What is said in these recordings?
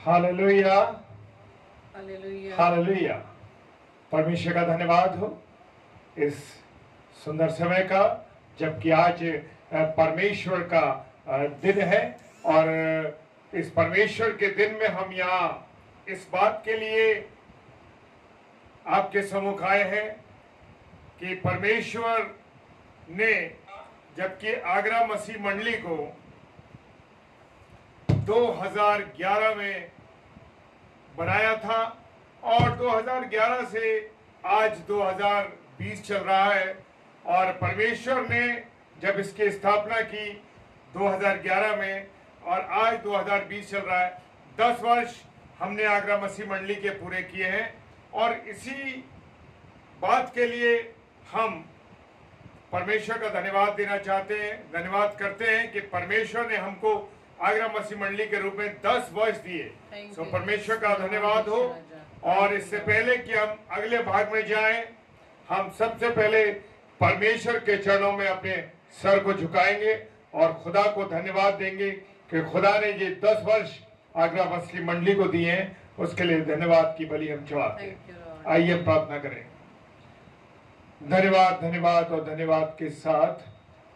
Hallelujah, hallelujah. Hallelujah. परमेश्वर का धन्यवाद हो इस सुंदर समय का, जबकि आज परमेश्वर का दिन है। और इस परमेश्वर के दिन में हम यहाँ इस बात के लिए आपके सम्मुख आए हैं कि परमेश्वर ने जबकि आगरा मसीह मंडली को 2011 में बनाया था और 2011 से आज 2020 चल रहा है, और परमेश्वर ने जब इसकी स्थापना की 2011 में और आज 2020 चल रहा है, 10 वर्ष हमने आगरा मसीह मंडली के पूरे किए हैं। और इसी बात के लिए हम परमेश्वर का धन्यवाद देना चाहते हैं, धन्यवाद करते हैं कि परमेश्वर ने हमको आगरा मसीह मंडली के रूप में 10 वर्ष दिए। सो परमेश्वर का धन्यवाद हो। और इससे पहले कि हम अगले भाग में जाएं, हम सबसे पहले परमेश्वर के चरणों में अपने सर को झुकाएंगे और खुदा को धन्यवाद देंगे कि खुदा ने ये 10 वर्ष आगरा मसीह मंडली को दिए हैं, उसके लिए धन्यवाद की बलि हम चढ़ाते हैं। आइए प्रार्थना करें। धन्यवाद, धन्यवाद और धन्यवाद के साथ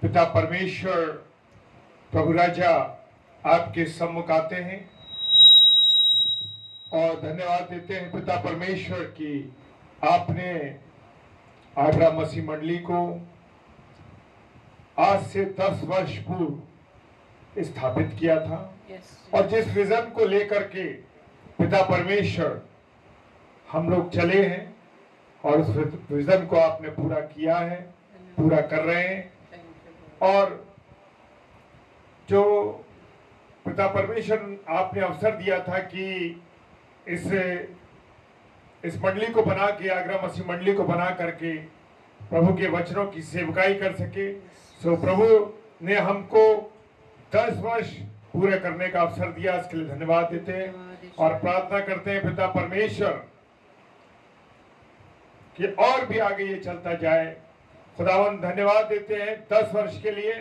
पिता परमेश्वर प्रभु राजा आपके सम्मुख आते हैं और धन्यवाद देते हैं पिता परमेश्वर की आपने आगरा मसीह मंडली को आज से 10 वर्ष पूर्व स्थापित किया था। और जिस विजन को लेकर के पिता परमेश्वर हम लोग चले हैं और उस विजन को आपने पूरा किया है, पूरा कर रहे हैं। और जो पिता परमेश्वर आपने अवसर दिया था कि इस मंडली को बना के, आगरा मसीह मंडली को बना करके प्रभु के वचनों की सेवकाई कर सके, सो प्रभु ने हमको 10 वर्ष पूरे करने का अवसर दिया। इसके लिए धन्यवाद देते हैं और प्रार्थना करते हैं पिता परमेश्वर कि और भी आगे ये चलता जाए। खुदावन धन्यवाद देते हैं 10 वर्ष के लिए,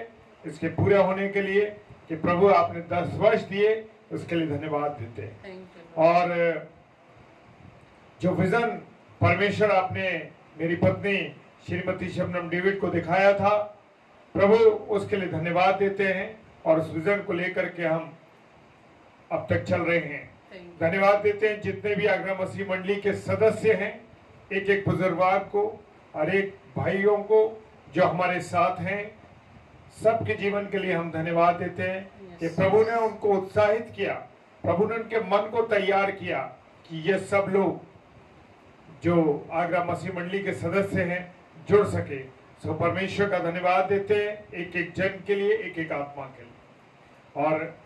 इसके पूरे होने के लिए कि प्रभु आपने 10 वर्ष दिए, उसके लिए धन्यवाद देते हैं। और जो विजन परमेश्वर आपने मेरी पत्नी श्रीमती शबनम डेविड को दिखाया था, प्रभु उसके लिए धन्यवाद देते हैं और उस विजन को लेकर के हम अब तक चल रहे हैं। धन्यवाद देते हैं जितने भी आगरा मसीह मंडली के सदस्य हैं, एक एक बुजुर्गवार को और एक भाइयों को जो हमारे साथ हैं, सबके जीवन के लिए हम धन्यवाद देते हैं कि प्रभु ने उनको उत्साहित किया, प्रभु ने उनके मन को तैयार किया कि ये सब लोग जो आगरा मसीह मंडली के सदस्य हैं जुड़ सके। सो परमेश्वर का धन्यवाद देते हैं एक एक जन के लिए, एक एक आत्मा के लिए। और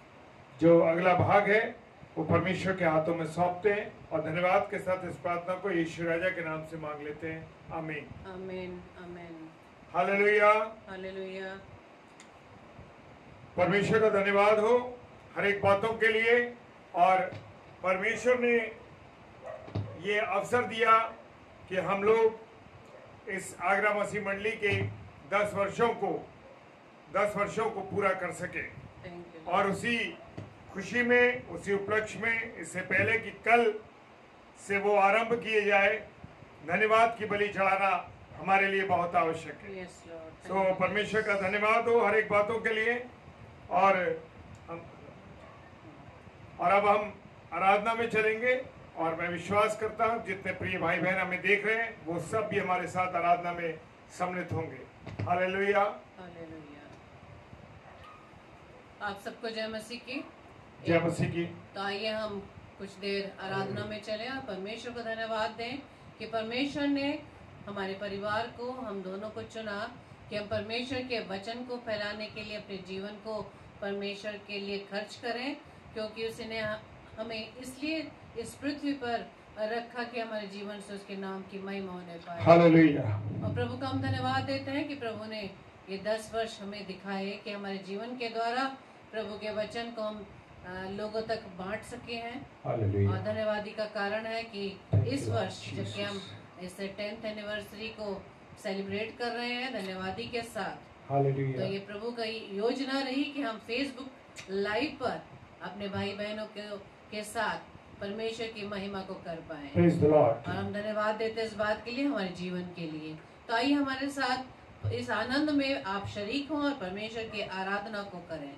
जो अगला भाग है वो परमेश्वर के हाथों में सौंपते हैं और धन्यवाद के साथ इस प्रार्थना को यीशु राजा के नाम से मांग लेते हैं। आमीन, आमीन, आमीन। Hallelujah, hallelujah. परमेश्वर का धन्यवाद हो हर एक बातों के लिए। और परमेश्वर ने ये अवसर दिया कि हम लोग इस आगरा मसीह मंडली के 10 वर्षों को पूरा कर सके। और उसी खुशी में, उसी उपलक्ष्य में, इससे पहले कि कल से वो आरंभ किए जाए, धन्यवाद की बलि चढ़ाना हमारे लिए बहुत आवश्यक है। तो परमेश्वर का धन्यवाद हो हर एक बातों के लिए। और अब हम आराधना में चलेंगे और मैं विश्वास करता हूँ जितने प्रिय भाई बहन हमें देख रहे हैं वो सब भी हमारे साथ आराधना में सम्मिलित होंगे। Hallelujah, hallelujah. आप सबको जय मसीह की। जय मसीह की। तो आइए हम कुछ देर आराधना में चले और परमेश्वर को धन्यवाद दें कि परमेश्वर ने हमारे परिवार को, हम दोनों को चुना कि हम परमेश्वर के वचन को फैलाने के लिए अपने जीवन को परमेश्वर के लिए खर्च करें, क्योंकि उसने हमें इसलिए इस पृथ्वी पर रखा कि हमारे जीवन से उसके नाम की महिमा होने पाए। हालेलुया। और प्रभु का हम धन्यवाद देते हैं कि प्रभु ने ये 10 वर्ष हमें दिखाए कि हमारे जीवन के द्वारा प्रभु के वचन को हम लोगों तक बांट सके हैं। और धन्यवादी का कारण है कि इस वर्ष जबकि हम इस 10th एनिवर्सरी को सेलिब्रेट कर रहे हैं धन्यवादी के साथ, तो ये प्रभु का योजना रही कि हम फेसबुक लाइव पर अपने भाई बहनों के साथ परमेश्वर की महिमा को कर पाए। Praise the Lord. और हम धन्यवाद देते हैं इस बात के लिए, हमारे जीवन के लिए। तो आइए हमारे साथ इस आनंद में आप शरीक हों और परमेश्वर की आराधना को करें।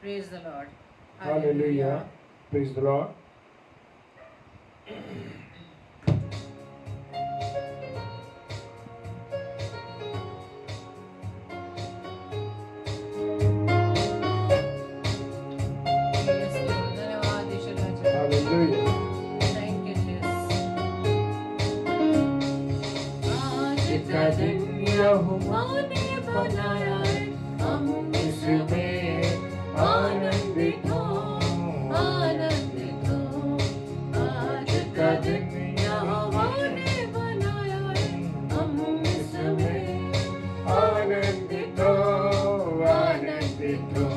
Praise the Lord. Hallelujah. Praise the Lord. Yes, Lord. धन्यवाद ईश्वर राजा। Hallelujah. Thank you, Jesus। आज का दिन यहोवा ने बनाया है, हम इसमें आनंदित हो, आनंदित हो। आज का दिन यहोवा ने बनाया है, हम इसमें आनंदित हो, आनंदित हो।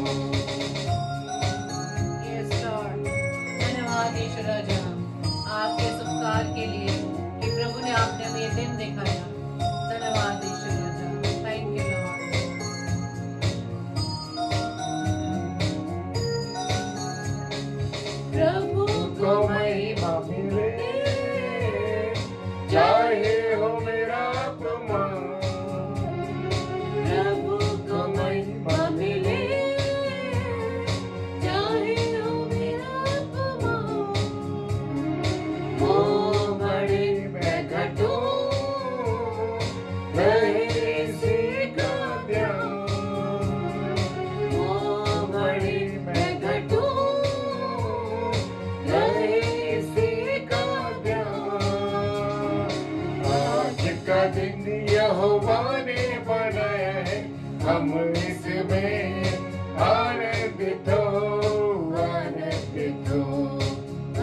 Yes, Lord. धन्यवाद ईश्वर राजा आपके उपकार के लिए कि प्रभु ने आपने हमें ये दिन दिखाया। धन्यवाद ईश्वर राजा। Thank you, Lord. प्रभु को महिमा मिले, चाहे हो मेरा अपमान। प्रभु को महिमा मिले, चाहे हो मेरा अपमान। वो बड़े मैं घटूं, रहे इसी का ध्यान। वो बड़े मैं घटूं, रहे इसी का ध्यान। आज का दिन यहोवा ने बनाया है, हम इसमें आनंदित हो, आनंदित हो।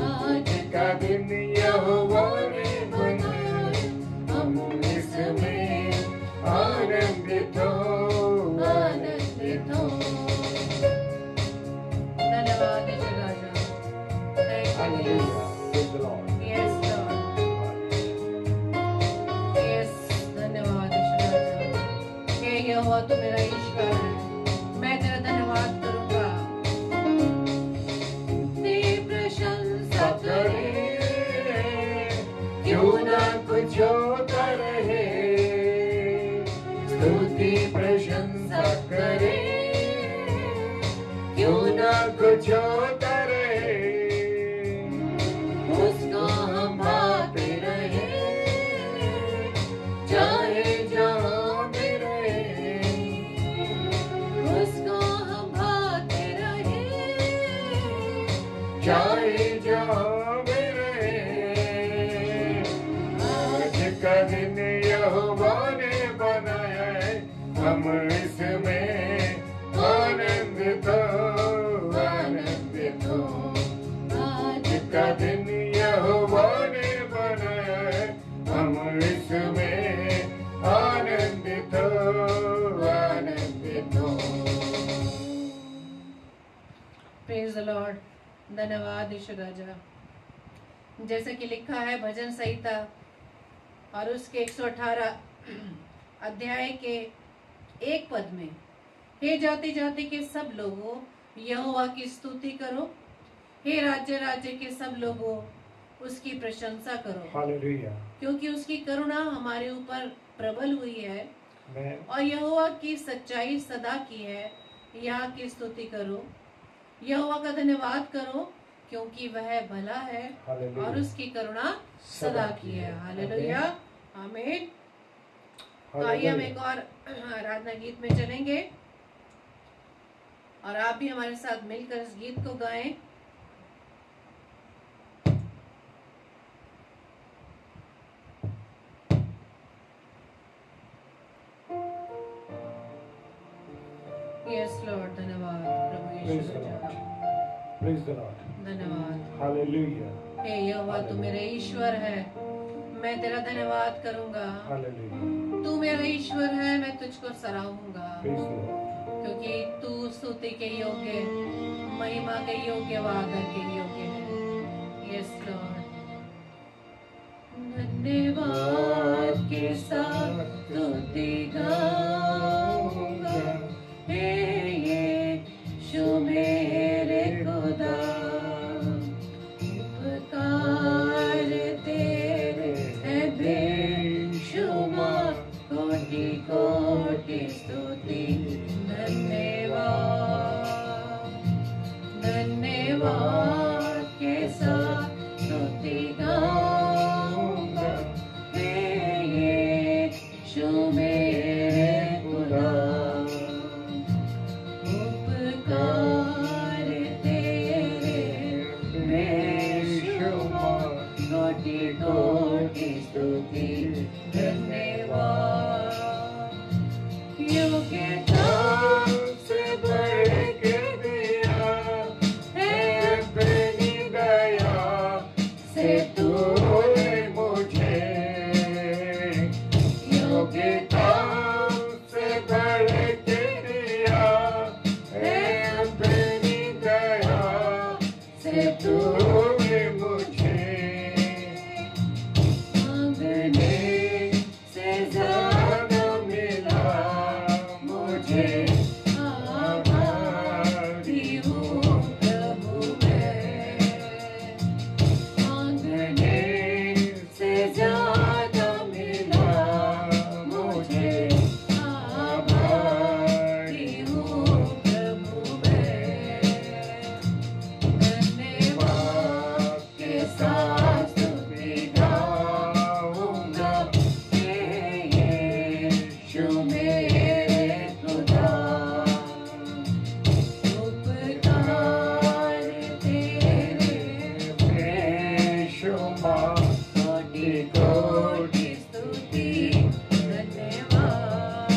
आज का दिन यहोवा ने बनाया है, हम इसमें आनंदित हो, आनंदित हो। धन्यवाद ईश्वर राजा। Thank you, Hallelujah. Jesus. Praise the Lord. Yes, Lord. Yes, धन्यवाद ईश्वर राजा। हे यहोवा तू मेरा ईश्वर है, मैं तेरा धन्यवाद करूंगा। तेरी प्रशंसा करे, क्यों ना कुछ होता रहे, स्तुति प्रशंसा करे, क्यों ना कुछ होता रहे। उसको हम भाते रहे, चाहे जहाँ भी रहे, उसको हम भाते रहे। चाहे जहाँ भी रहे। आज का दिन यहोवा ने बनाया है, हम इसमें आनंदित हो, आनंदित हो। आज का दिन यहोवा ने बनाया है, हम इसमें आनंदित हो, आनंदित हो। Praise the Lord. धन्यवाद ईश्वर राजा। जैसे कि लिखा है भजन संहिता और उसके 118 अध्याय के 1 पद में, हे जाति जाति के सब लोगों यहोवा की स्तुति करो, हे राज्य राज्य के सब लोगों उसकी प्रशंसा करो। हालेलुया। क्योंकि उसकी करुणा हमारे ऊपर प्रबल हुई है आमेन। और यहोवा की सच्चाई सदा की है। यहाँ की स्तुति करो, यहोवा का धन्यवाद करो, क्योंकि वह भला है हालेलुया। और उसकी करुणा सदा की है। हालेलुया, आमीन। तो आइए हम एक और आराधना गीत में चलेंगे और आप भी हमारे साथ मिलकर इस गीत को गाएं। यस लॉर्ड, धन्यवाद प्रभु Praise Yeshu the Raja. Lord. Praise the Lord. धन्यवाद। Hallelujah. हे यहोवा तू मेरे ईश्वर है, मैं तेरा धन्यवाद करूंगा। Hallelujah. तू मेरा ईश्वर है, मैं तुझको सराहूंगा, Praise the Lord. क्योंकि तू स्तुति के योग्य, महिमा के योग्य व आदर के योग्य है। Yes Lord. धन्यवाद के साथ स्तुति गाऊंगा, हे यीशु मेरे खुदा। धन्यवाद के साथ स्तुति गाऊंगा, हे यीशु मेरे खुदा। उपकार तेरे बेशुमार, कोटि कोटि स्तुति धन्यवाद। योग्यता से बढ़ के दिया है अपनी दया से तूने मुझे। योग्यता से बढ़ के दिया है अपनी दया से तूने मुझे। मांगने से ज्यादा मिला मुझे, आभारी हूँ प्रभु मैं। मांगने से ज्यादा मिला मुझे, आभारी हूँ प्रभु मैं। धन्यवाद के साथ स्तुति गाऊंगा, हे यीशु मेरे खुदा। उपकार तेरे बेशुमार, कोटि कोटि स्तुति धन्यवाद।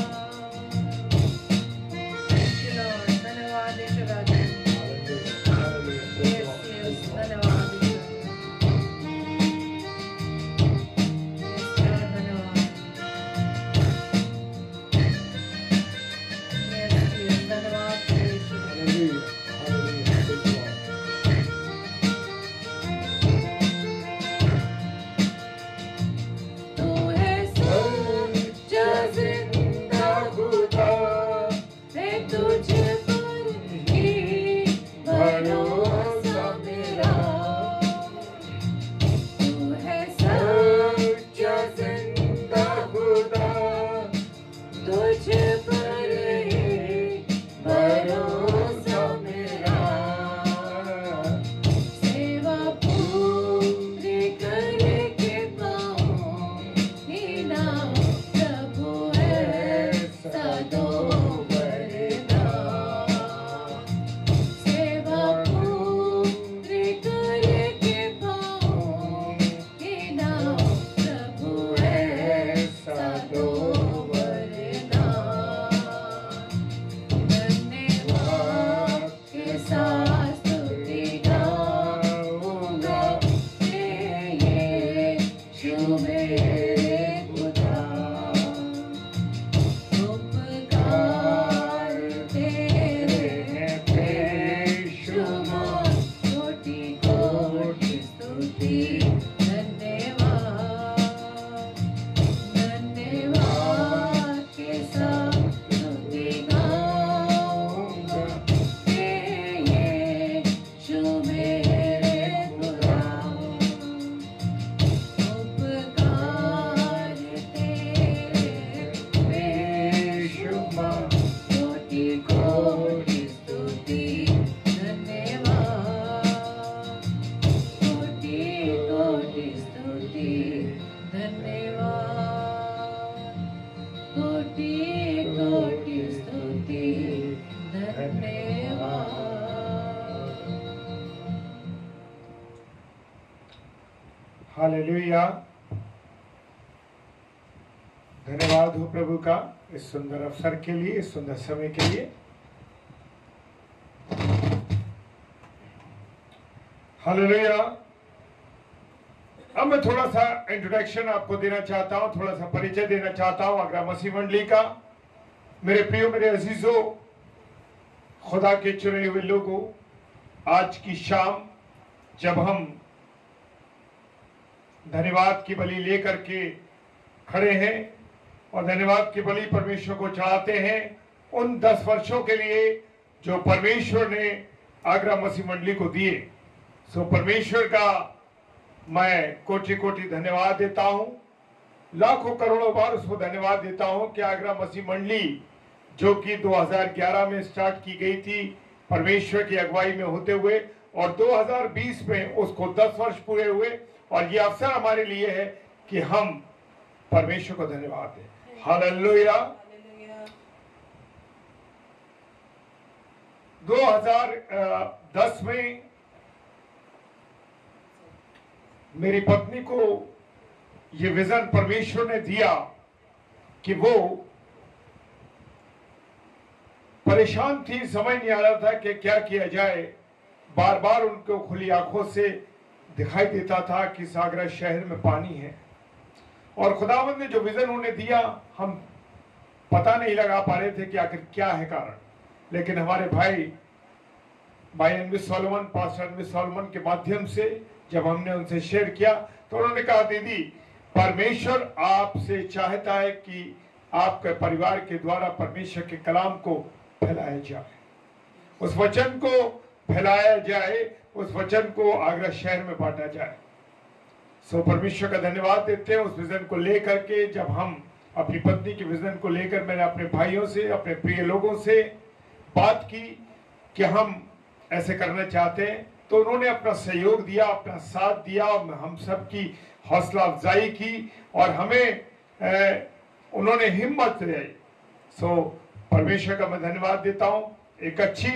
Thank you, Lord. धन्यवाद यीशु राजा। Yes, yes, धन्यवाद यीशु। Yes, Lord, धन्यवाद। Yes, yes, धन्यवाद यीशु। तू है सच्चा जिंदा खुदा, है तुझ पर ही भरोसा मेरा। तू है सच्चा जिंदा खुदा, तुझ पर ही भरोसा मेरा। सेवा पूरी करके पाऊंगी ना, प्रभु ऐसा दो वरदान। सेवा पूरी करके पाऊंगी ना, प्रभु ऐसा दो वरदान। धन्यवाद के साथ स्तुति गाऊंगा, हे यीशु मेरे खुदा। उपकार तेरे बेशुमार, कोटि कोटि स्तुति धन्यवाद। धन्यवाद के साथ स्तुति गाऊंगा, हे यीशु मेरे खुदा। उपकार तेरे बेशुमार, कोटि कोटि स्तुति धन्यवाद। कोटि कोटि स्तुति धन्यवाद। कोटि कोटि स्तुति धन्यवाद। हालेलुया। धन्यवाद हो प्रभु का इस सुंदर अवसर के लिए, इस सुंदर समय के लिए। हालेलुया। अब मैं थोड़ा सा इंट्रोडक्शन आपको देना चाहता हूं, थोड़ा सा परिचय देना चाहता हूं आगरा मसीह मंडली का। मेरे प्रियो, मेरे अजीजों, खुदा के चुने हुए लोगों, आज की शाम जब हम धन्यवाद की बलि लेकर के खड़े हैं और धन्यवाद की बलि परमेश्वर को चढ़ाते हैं, उन 10 वर्षों के लिए जो परमेश्वर ने आगरा मसीह मंडली को दिए, सो परमेश्वर का मैं कोटि कोटि धन्यवाद देता हूं। लाखों करोड़ों बार उसको धन्यवाद देता हूं कि आगरा मसीह मंडली जो कि 2011 में स्टार्ट की गई थी, परमेश्वर की अगुवाई में होते हुए और 2020 में उसको 10 वर्ष पूरे हुए। और ये अवसर हमारे लिए है कि हम परमेश्वर को धन्यवाद दें। हालेलुया। 2010 में मेरी पत्नी को ये विजन परमेश्वर ने दिया कि वो परेशान थी, समझ नहीं आ रहा था कि क्या किया जाए। बार बार उनको खुली आंखों से दिखाई देता था कि सागरा शहर में पानी है, और खुदावंद ने जो विजन उन्हें दिया हम पता नहीं लगा पा रहे थे कि आखिर क्या है कारण। लेकिन हमारे भाई Anvit Solomon, pastor Anvit Solomon के माध्यम से जब हमने उनसे शेयर किया तो उन्होंने कहा, दीदी परमेश्वर आपसे चाहता है कि आपके परिवार के द्वारा परमेश्वर के कलाम को फैलाया जाए, उस वचन को फैलाया जाए, उस वचन को आगरा शहर में बांटा जाए। सो परमेश्वर का धन्यवाद देते हैं। उस विजन को लेकर के जब हम अपनी पत्नी के विजन को लेकर मैंने अपने भाइयों से, अपने प्रिय लोगों से बात की कि हम ऐसे करना चाहते हैं, तो उन्होंने अपना सहयोग दिया, अपना साथ दिया, हम सबकी हौसला अफजाई की और हमें उन्होंने हिम्मत दी। सो परमेश्वर का मैं धन्यवाद देता हूं। एक अच्छी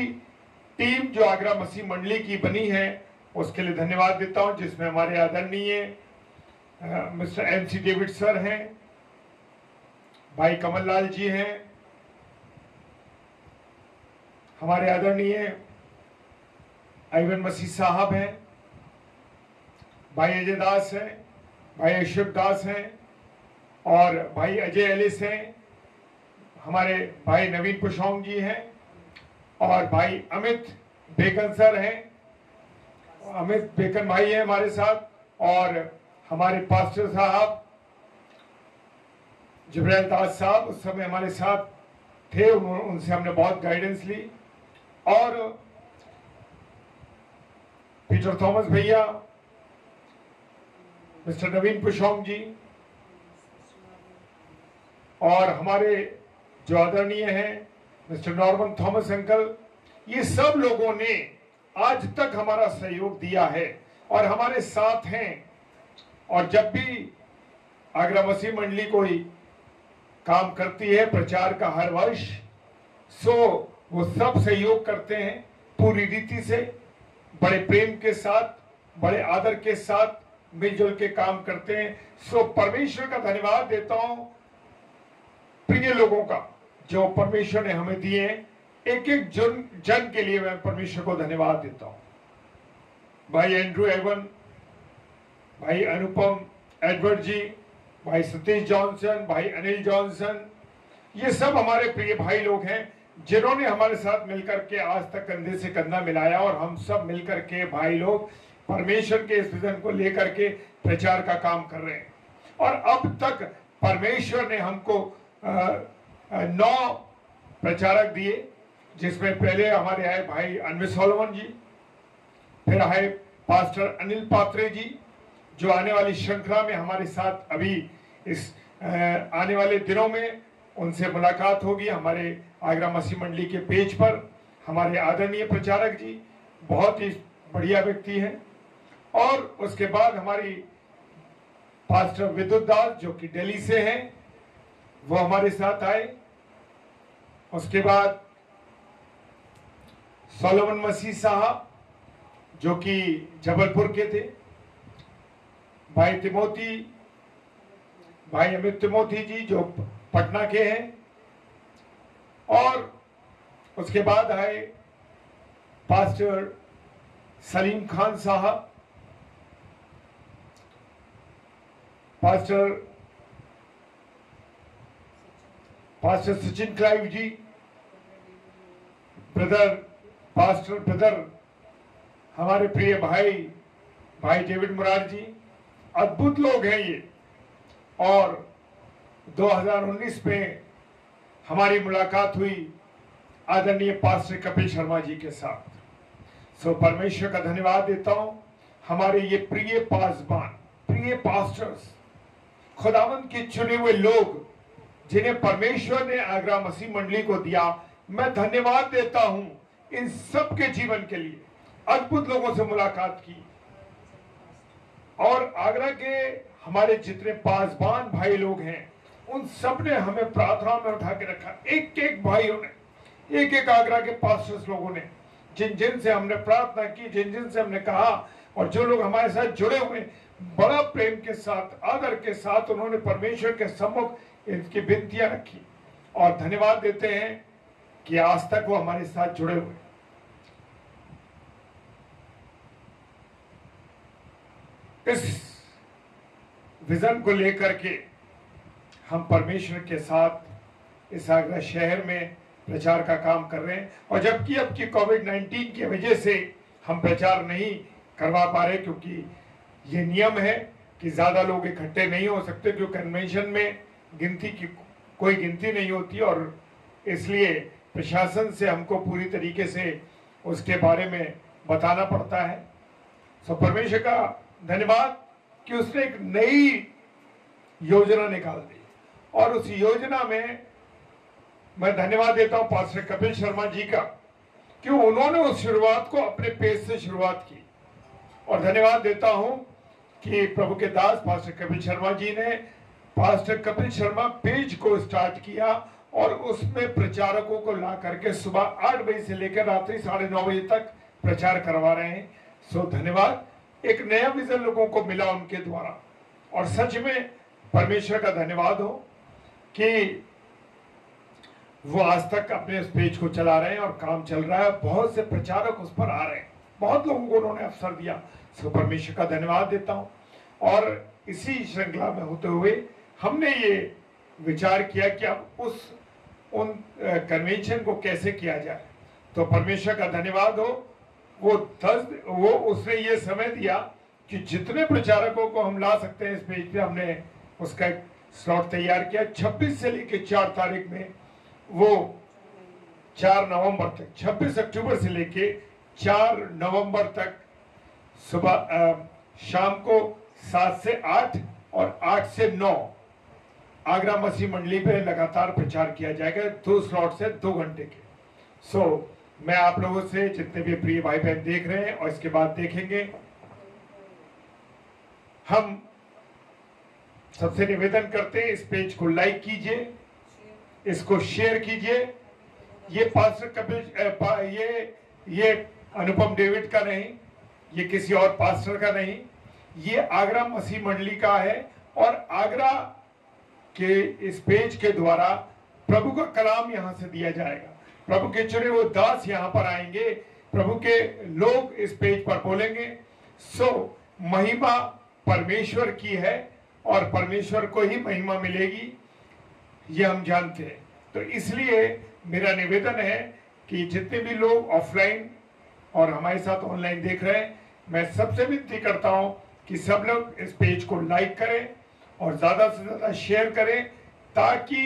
टीम जो आगरा मसीह मंडली की बनी है उसके लिए धन्यवाद देता हूं, जिसमें हमारे आदरणीय मिस्टर MC डेविड सर हैं, भाई कमल लाल जी हैं, हमारे आदरणीय आइवन मसीह साहब हैं, भाई अजय दास हैं, भाई अशोक दास हैं और भाई अजय एलिस हैं, हमारे भाई नवीन पुशोंग जी हैं और भाई अमित बेकन सर हैं, अमित बेकन भाई हैं हमारे साथ, और हमारे पास्टर साहब जिब्राइल दास साहब उस समय हमारे साथ थे, उनसे हमने बहुत गाइडेंस ली। और पीटर थॉमस भैया, मिस्टर नवीन पुशोंग जी और हमारे जो आदरणीय हैं मिस्टर नॉर्मन थॉमस अंकल, ये सब लोगों ने आज तक हमारा सहयोग दिया है और हमारे साथ हैं। और जब भी आगरा मसीह मंडली कोई काम करती है प्रचार का हर वर्ष, सो वो सब सहयोग करते हैं पूरी रीति से, बड़े प्रेम के साथ, बड़े आदर के साथ मिलजुल के काम करते हैं। सो परमेश्वर का धन्यवाद देता हूं प्रिय लोगों का जो परमेश्वर ने हमें दिए। एक एक जन के लिए मैं परमेश्वर को धन्यवाद देता हूं। भाई एंड्रू एवन, भाई अनुपम एडवर्ड जी, भाई सतीश जॉनसन, भाई अनिल जॉनसन, ये सब हमारे प्रिय भाई लोग हैं जिन्होंने हमारे साथ मिलकर के आज तक कंधे से कंधा मिलाया और हम सब मिलकर के भाई लोग परमेश्वर के इस विजन को लेकर के प्रचार का काम कर रहे हैं। और अब तक परमेश्वर ने हमको 9 प्रचारक दिए, जिसमें पहले हमारे आए भाई अनवित सोलोमन जी, फिर आए पास्टर अनिल पात्रे जी जो आने वाली श्रृंखला में हमारे साथ अभी इस आने वाले दिनों में उनसे मुलाकात होगी हमारे आगरा मसीह मंडली के पेज पर। हमारे आदरणीय प्रचारक जी बहुत ही बढ़िया व्यक्ति हैं। और उसके बाद हमारी पास्टर विद्युत दास जो कि दिल्ली से हैं, वो हमारे साथ आए। उसके बाद सोलोमन मसीह साहब जो कि जबलपुर के थे, भाई तिमोती, भाई अमित तिमोती जी जो पटना के हैं, और उसके बाद आए पास्टर सलीम खान साहब, पास्टर सचिन क्लाइव जी, पास्टर ब्रदर हमारे प्रिय भाई डेविड मुरार जी, अद्भुत लोग हैं ये। और 2019 में हमारी मुलाकात हुई आदरणीय पास्टर कपिल शर्मा जी के साथ। सो परमेश्वर का धन्यवाद देता हूं। हमारे ये प्रिय पासबान, प्रिय पास्टर्स, खुदावंद के चुने हुए लोग जिन्हें परमेश्वर ने आगरा मसीह मंडली को दिया, मैं धन्यवाद देता हूं इन सब के जीवन के लिए अद्भुत लोगों से मुलाकात की और आगरा के हमारे जितने पासबान भाई लोग हैं उन सब ने हमें प्रार्थना में उठा के रखा। एक एक भाइयों ने, एक एक आगरा के पास्टर्स लोगों ने, जिन जिन से हमने प्रार्थना की, जिन जिन से हमने कहा, और जो लोग हमारे साथ जुड़े हुए, बड़ा प्रेम के साथ, आदर के साथ उन्होंने परमेश्वर के सम्मुख इनकी विनतियां रखी और धन्यवाद देते हैं कि आज तक वो हमारे साथ जुड़े हुए। इस विजन को लेकर के हम परमेश्वर के साथ इस आगरा शहर में प्रचार का काम कर रहे हैं। और जबकि अब की कोविड-19 की वजह से हम प्रचार नहीं करवा पा रहे, क्योंकि ये नियम है कि ज्यादा लोग इकट्ठे नहीं हो सकते, क्योंकि कन्वेंशन में गिनती की कोई गिनती नहीं होती और इसलिए प्रशासन से हमको पूरी तरीके से उसके बारे में बताना पड़ता है। सो परमेश्वर का धन्यवाद कि उसने एक नई योजना निकाल दी और उस योजना में मैं धन्यवाद देता हूं पास्टर कपिल शर्मा जी का कि उन्होंने उस शुरुआत को अपने पेज से शुरुआत की। और धन्यवाद देता हूं कि प्रभु के दास पास्टर कपिल शर्मा जी ने पास्टर कपिल शर्मा पेज को स्टार्ट किया और उसमें प्रचारकों को ला करके सुबह 8 बजे से लेकर रात्रि 9:30 बजे तक प्रचार करवा रहे हैं। सो धन्यवाद, एक नया विजन लोगों को मिला उनके द्वारा और सच में परमेश्वर का धन्यवाद हो कि वो आज तक अपने उस पेज को चला रहे हैं और काम चल रहा है। बहुत से प्रचारक उस पर आ रहे हैं, बहुत लोगों को उन्होंने अवसर दिया। सो परमेश्वर का धन्यवाद देता हूं। और इसी श्रृंखला में होते हुए हमने ये विचार किया कि अब उन कन्वेंशन को कैसे किया जाए। तो परमेश्वर का धन्यवाद हो, वो उसने ये समय दिया कि जितने प्रचारकों को हम ला सकते हैं इस पेज पे, हमने उसका एक स्लॉट तैयार किया। 26 से लेकर 4 तारीख में, वो 4 नवंबर तक, 26 अक्टूबर से लेके 4 नवंबर तक सुबह शाम को 7 से 8 और 8 से 9 आगरा मसीह मंडली पे लगातार प्रचार किया जाएगा, 2 स्लॉट से 2 घंटे के। सो मैं आप लोगों से, जितने भी प्रिय भाई बहन देख रहे हैं और इसके बाद देखेंगे, हम सबसे निवेदन करते हैं इस पेज को लाइक कीजिए, इसको शेयर कीजिए। ये पास्टर कपिल ये अनुपम डेविड का नहीं, ये किसी और पास्टर का नहीं, ये आगरा मसीह मंडली का है। और आगरा के इस पेज के द्वारा प्रभु का कलाम यहां से दिया जाएगा, प्रभु के चुने वो दास यहां पर आएंगे, प्रभु के लोग इस पेज पर बोलेंगे। सो महिमा परमेश्वर की है और परमेश्वर को ही महिमा मिलेगी, ये हम जानते हैं। तो इसलिए मेरा निवेदन है कि जितने भी लोग ऑफलाइन और हमारे साथ ऑनलाइन देख रहे हैं, मैं सबसे विनती करता हूं कि सब लोग इस पेज को लाइक करें और ज्यादा से ज्यादा शेयर करें, ताकि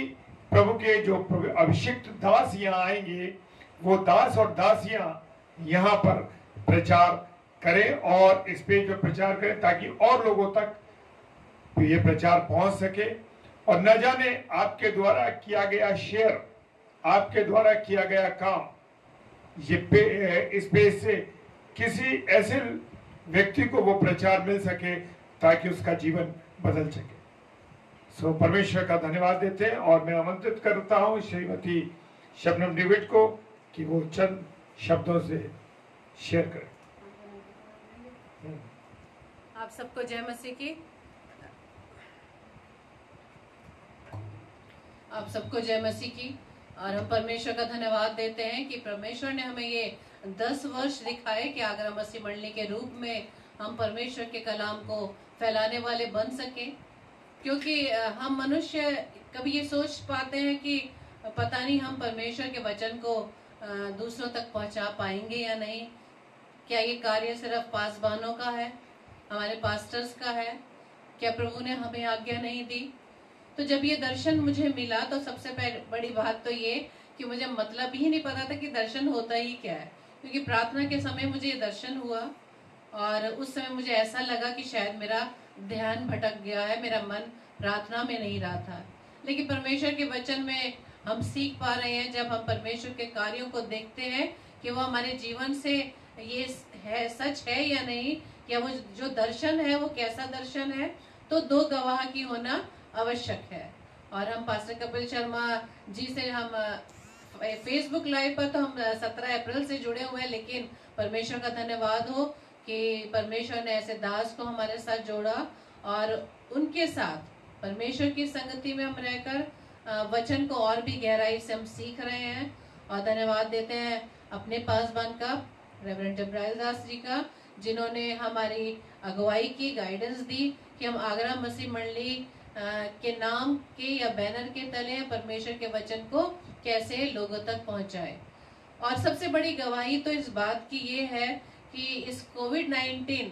प्रभु के जो अभिषिक्त दास यहाँ आएंगे, वो दास और दासियां यहाँ पर प्रचार करें और इस पेज पर प्रचार करें, ताकि और लोगों तक ये प्रचार पहुंच सके। और न जाने आपके द्वारा किया गया शेयर, आपके द्वारा किया गया काम, ये इस पेज से किसी ऐसे व्यक्ति को वो प्रचार मिल सके ताकि उसका जीवन बदल सके। सो परमेश्वर का धन्यवाद देते हैं और मैं आमंत्रित करता हूं श्रीमती शबनम डेविड को कि वो चंद शब्दों से शेयर करें। आप सबको जय मसीह की। आप सबको जय मसीह की। और हम परमेश्वर का धन्यवाद देते हैं कि परमेश्वर ने हमें ये 10 वर्ष दिखाए कि आगरा मसीह मंडली के रूप में हम परमेश्वर के कलाम को फैलाने वाले बन सके। क्योंकि हम मनुष्य कभी ये सोच पाते हैं कि पता नहीं हम परमेश्वर के वचन को दूसरों तक पहुंचा पाएंगे या नहीं। क्या ये कार्य सिर्फ पासबानों का है, हमारे पास्टर्स का है? क्या प्रभु ने हमें आज्ञा नहीं दी? तो जब ये दर्शन मुझे मिला तो सबसे बड़ी बात तो ये कि मुझे मतलब ही नहीं पता था कि दर्शन होता ही क्या है। क्योंकि प्रार्थना के समय मुझे ये दर्शन हुआ और उस समय मुझे ऐसा लगा कि शायद मेरा ध्यान भटक गया है, मेरा मन प्रार्थना में नहीं रहा था। लेकिन परमेश्वर के वचन में हम सीख पा रहे हैं, जब हम परमेश्वर के कार्यों को देखते हैं कि वो हमारे जीवन से ये है, सच है या नहीं, या वो जो दर्शन है वो कैसा दर्शन है, तो 2 गवाह की होना आवश्यक है। और हम पास्टर कपिल शर्मा जी से हम फेसबुक लाइव पर तो हम 17 अप्रैल से जुड़े हुए हैं, लेकिन परमेश्वर का धन्यवाद हो कि परमेश्वर ने ऐसे दास को हमारे साथ जोड़ा और उनके साथ परमेश्वर की संगति में हम रहकर वचन को और भी गहराई से हम सीख रहे हैं। और धन्यवाद देते हैं अपने पासवान का, रेवरेंड जब्राइल दास जी का, जिन्होंने हमारी अगुवाई की, गाइडेंस दी कि हम आगरा मसीह मंडली के नाम के या बैनर के तले परमेश्वर के वचन को कैसे लोगों तक पहुंचाए। और सबसे बड़ी गवाही तो इस बात की ये है कि इस कोविड-19,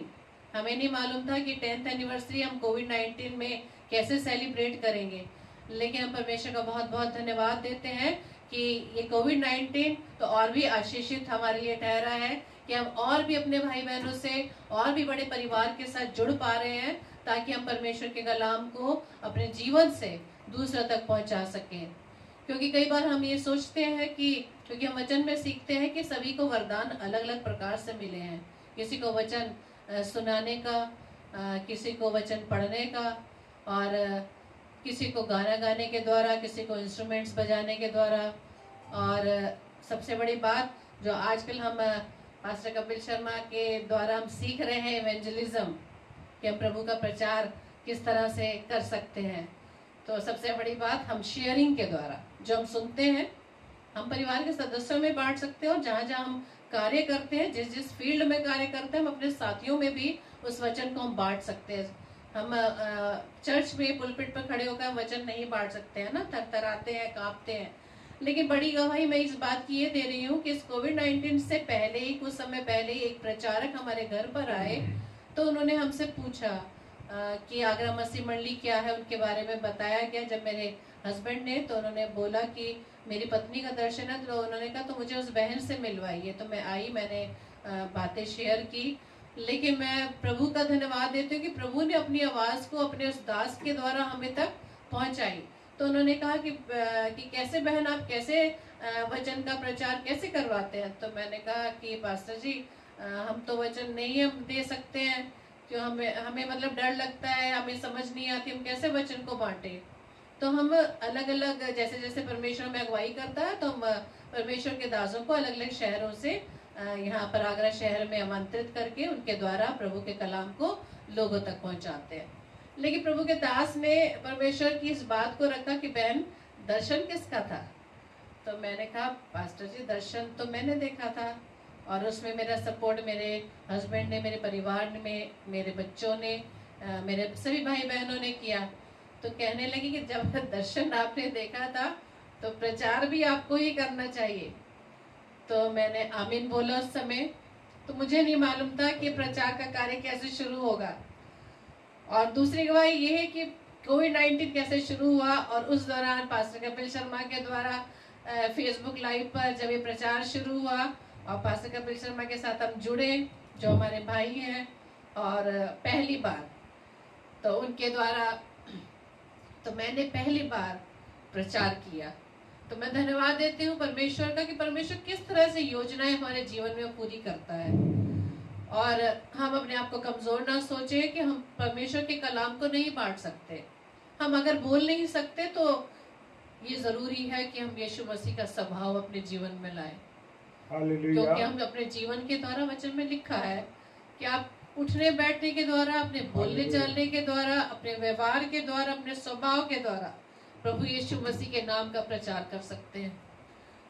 हमें नहीं मालूम था कि 10th एनिवर्सरी हम कोविड-19 में कैसे सेलिब्रेट करेंगे, लेकिन हम परमेश्वर का बहुत बहुत धन्यवाद देते हैं कि ये कोविड-19 तो और भी आशीषित हमारे लिए ठहरा है कि हम और भी अपने भाई बहनों से और भी बड़े परिवार के साथ जुड़ पा रहे हैं, ताकि हम परमेश्वर के कलाम को अपने जीवन से दूसरों तक पहुंचा सकें। क्योंकि कई बार हम ये सोचते हैं कि क्योंकि हम वचन में सीखते हैं कि सभी को वरदान अलग अलग प्रकार से मिले हैं, किसी को वचन सुनाने का, किसी को वचन पढ़ने का, और किसी को गाना गाने के द्वारा, किसी को इंस्ट्रूमेंट्स बजाने के द्वारा। और सबसे बड़ी बात जो आजकल हम पास्टर कपिल शर्मा के द्वारा हम सीख रहे हैं, इवेंजलिज्म, कि हम प्रभु का प्रचार किस तरह से कर सकते हैं। तो सबसे बड़ी बात, हम शेयरिंग के द्वारा जो हम सुनते हैं हम परिवार के सदस्यों में बांट सकते हैं, और जहाँ जहाँ हम कार्य करते हैं, जिस जिस फील्ड में कार्य करते हैं, हम अपने साथियों में भी उस वचन को हम बांट सकते हैं। हम चर्च में पुलपिट पर खड़े होकर वचन नहीं बांट सकते हैं ना, थरथराते हैं, कांपते हैं। लेकिन बड़ी गवाही मैं इस बात की ये दे रही हूँ कि इस कोविड-19 से पहले ही, कुछ समय पहले ही एक प्रचारक हमारे घर पर आए, तो उन्होंने हमसे पूछा कि आगरा मसीह मंडली क्या है, उनके बारे में बताया गया। जब मेरे हस्बैंड ने, तो उन्होंने बोला कि मेरी पत्नी का दर्शन है, तो उन्होंने कहा तो मुझे उस बहन से मिलवाइए। तो मैं आई, मैंने बातें शेयर की। लेकिन मैं प्रभु का धन्यवाद देती हूँ कि प्रभु ने अपनी आवाज़ को अपने उस दास के द्वारा हमें तक पहुँचाई। तो उन्होंने कहा कि कैसे बहन, आप कैसे वचन का प्रचार कैसे करवाते हैं? तो मैंने कहा कि पास्टर जी, हम तो वचन नहीं हम दे सकते हैं, क्यों हमें मतलब डर लगता है, हमें समझ नहीं आती, हम कैसे वचन को बांटे। तो हम अलग अलग, जैसे जैसे परमेश्वर में अगुवाई करता है, तो हम परमेश्वर के दासों को अलग अलग शहरों से यहाँ पर आगरा शहर में आमंत्रित करके उनके द्वारा प्रभु के कलाम को लोगों तक पहुँचाते हैं। लेकिन प्रभु के दास ने परमेश्वर की इस बात को रखा कि बहन, दर्शन किसका था? तो मैंने कहा पास्टर जी, दर्शन तो मैंने देखा था, और उसमें मेरा सपोर्ट मेरे हस्बैंड ने, मेरे परिवार में, मेरे बच्चों ने, मेरे सभी भाई बहनों ने किया। तो कहने लगी कि जब दर्शन आपने देखा था तो प्रचार भी आपको ही करना चाहिए। तो मैंने आमीन बोला उस समय। तो मुझे नहीं मालूम था कि प्रचार का कार्य कैसे शुरू होगा। और दूसरी गवाही ये है कि कोविड-19 कैसे शुरू हुआ, और उस दौरान पास्टर कपिल शर्मा के द्वारा फेसबुक लाइव पर जब ये प्रचार शुरू हुआ और पास्टर कपिल शर्मा के साथ हम जुड़े, जो हमारे भाई हैं, और पहली बार तो उनके द्वारा तो मैंने पहली बार प्रचार किया। तो मैं धन्यवाद देती हूँ परमेश्वर का कि परमेश्वर किस तरह से योजनाएं हमारे जीवन में पूरी करता है। और हम अपने आप को कमजोर ना सोचे कि हम परमेश्वर के कलाम को नहीं बांट सकते। हम अगर बोल नहीं सकते तो ये जरूरी है कि हम यीशु मसीह का स्वभाव अपने जीवन में लाएं, क्योंकि हम अपने जीवन के द्वारा, वचन में लिखा है कि आप उठने बैठने के द्वारा, अपने बोलने चालने के द्वारा, अपने व्यवहार के द्वारा, अपने स्वभाव के द्वारा प्रभु यीशु मसीह के नाम का प्रचार कर सकते हैं।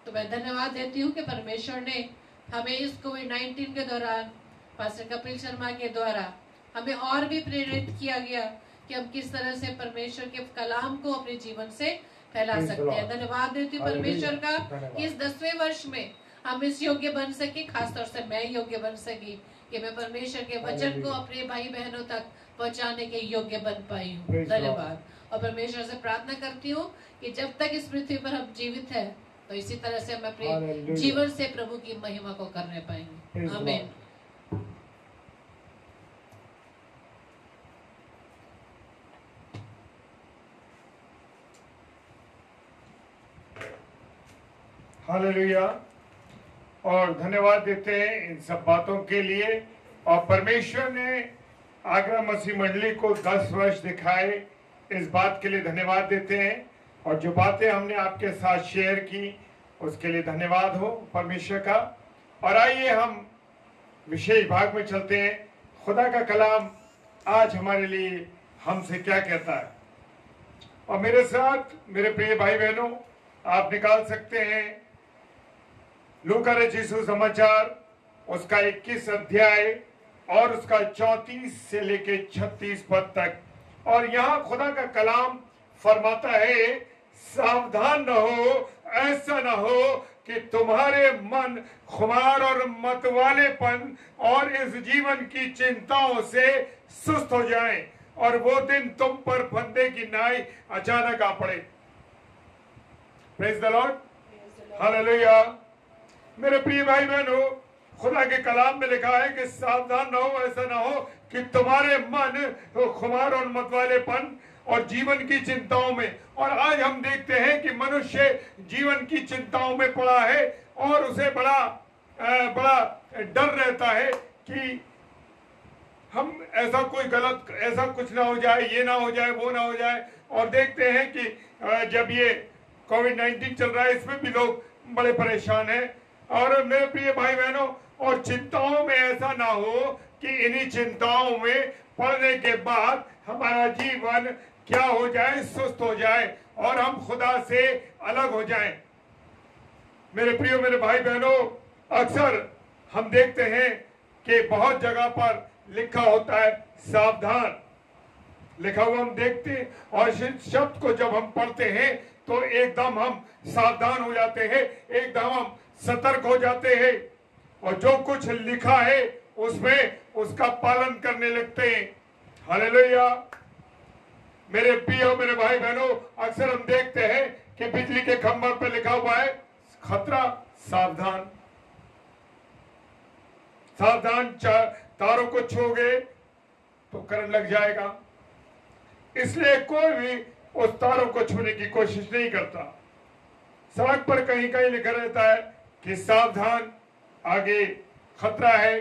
तो मैं धन्यवाद देती हूँ कि परमेश्वर ने हमें इस कोविड-19 के दौरान पास्टर कपिल शर्मा के द्वारा हमें और भी प्रेरित किया गया कि हम किस तरह से परमेश्वर के कलाम को अपने जीवन से फैला सकते हैं। धन्यवाद देती हूँ परमेश्वर का कि इस 10वें वर्ष में हम इस योग्य बन सके, खासतौर से मैं योग्य बन सकी कि मैं परमेश्वर के वचन को अपने भाई बहनों तक पहुंचाने के योग्य बन पाई हूँ। धन्यवाद। और परमेश्वर से प्रार्थना करती हूँ कि जब तक इस पृथ्वी पर हम जीवित हैं, तो इसी तरह से हम अपने जीवन से प्रभु की महिमा को करने पाएंगे। आमीन। हालेलुया। और धन्यवाद देते हैं इन सब बातों के लिए। और परमेश्वर ने आगरा मसीह मंडली को 10 वर्ष दिखाए, इस बात के लिए धन्यवाद देते हैं। और जो बातें हमने आपके साथ शेयर की उसके लिए धन्यवाद हो परमेश्वर का। और आइए हम विशेष भाग में चलते हैं। खुदा का कलाम आज हमारे लिए हमसे क्या कहता है। और मेरे साथ मेरे प्रिय भाई बहनों, आप निकाल सकते हैं लूका रचित सुसमाचार उसका 21 अध्याय और उसका 34 से लेके 36 पद तक। और यहाँ खुदा का कलाम फरमाता है, सावधान रहो, ऐसा ना हो कि तुम्हारे मन खुमार और मतवालेपन और इस जीवन की चिंताओं से सुस्त हो जाएं और वो दिन तुम पर फंदे की नाई अचानक आ पड़े। Praise the Lord, hallelujah. मेरे प्रिय भाई बहनों, खुदा के कलाम में लिखा है कि सावधान रहो, ऐसा ना हो कि तुम्हारे मन खुमार और मतवालेपन और जीवन की चिंताओं में। और आज हम देखते हैं कि मनुष्य जीवन की चिंताओं में पड़ा है और उसे बड़ा डर रहता है कि हम ऐसा कोई गलत, ऐसा कुछ ना हो जाए, ये ना हो जाए, वो ना हो जाए। और देखते हैं कि जब ये कोविड-19 चल रहा है, इसमें भी लोग बड़े परेशान हैं। और मेरे प्रिय भाई बहनों, और चिंताओं में ऐसा ना हो कि इन्हीं चिंताओं में पड़ने के बाद हमारा जीवन क्या हो जाए, सुस्त हो जाए और हम खुदा से अलग हो जाएं। मेरे प्रियो, मेरे भाई बहनों, अक्सर हम देखते हैं कि बहुत जगह पर लिखा होता है सावधान, लिखा हुआ हम देखते हैं। और इस शब्द को जब हम पढ़ते हैं तो एकदम हम सावधान हो जाते हैं, एकदम हम सतर्क हो जाते हैं और जो कुछ लिखा है उसमें उसका पालन करने लगते हैं। हालेलुया। मेरे प्रियो, मेरे भाई बहनों, अक्सर हम देखते हैं कि बिजली के खंभे पर लिखा हुआ है खतरा, सावधान, सावधान, तारों को छूओगे तो करंट लग जाएगा। इसलिए कोई भी उस तारों को छूने की कोशिश नहीं करता। सड़क पर कहीं कहीं लिखा रहता है कि सावधान, आगे खतरा है,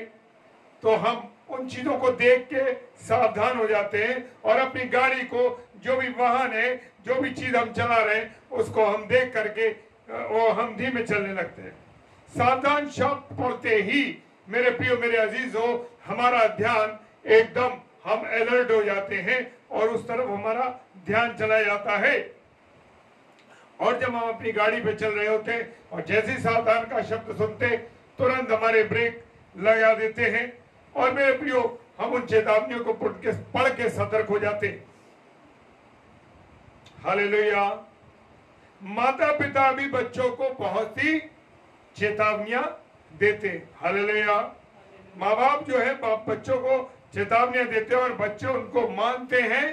तो हम उन चीजों को देख के सावधान हो जाते हैं और अपनी गाड़ी को, जो भी वाहन है, जो भी चीज हम चला रहे हैं, उसको हम देख करके वो हम धीमे चलने लगते हैं। सावधान शब्द पढ़ते ही मेरे प्रियो, मेरे अजीजों, हमारा ध्यान एकदम, हम अलर्ट हो जाते हैं और उस तरफ हमारा ध्यान चला जाता है। और जब हम अपनी गाड़ी पे चल रहे होते हैं और जैसे सावधान का शब्द सुनते, तुरंत हमारे ब्रेक लगा देते हैं और मेरे प्रियो, हम उन चेतावनियों को पढ़ के सतर्क हो जाते हैं। हालेलुया। माता पिता भी बच्चों को बहुत सी चेतावनियां देते। हालेलुया। माँ बाप जो है बच्चों को चेतावनियां देते हैं और बच्चे उनको मानते हैं।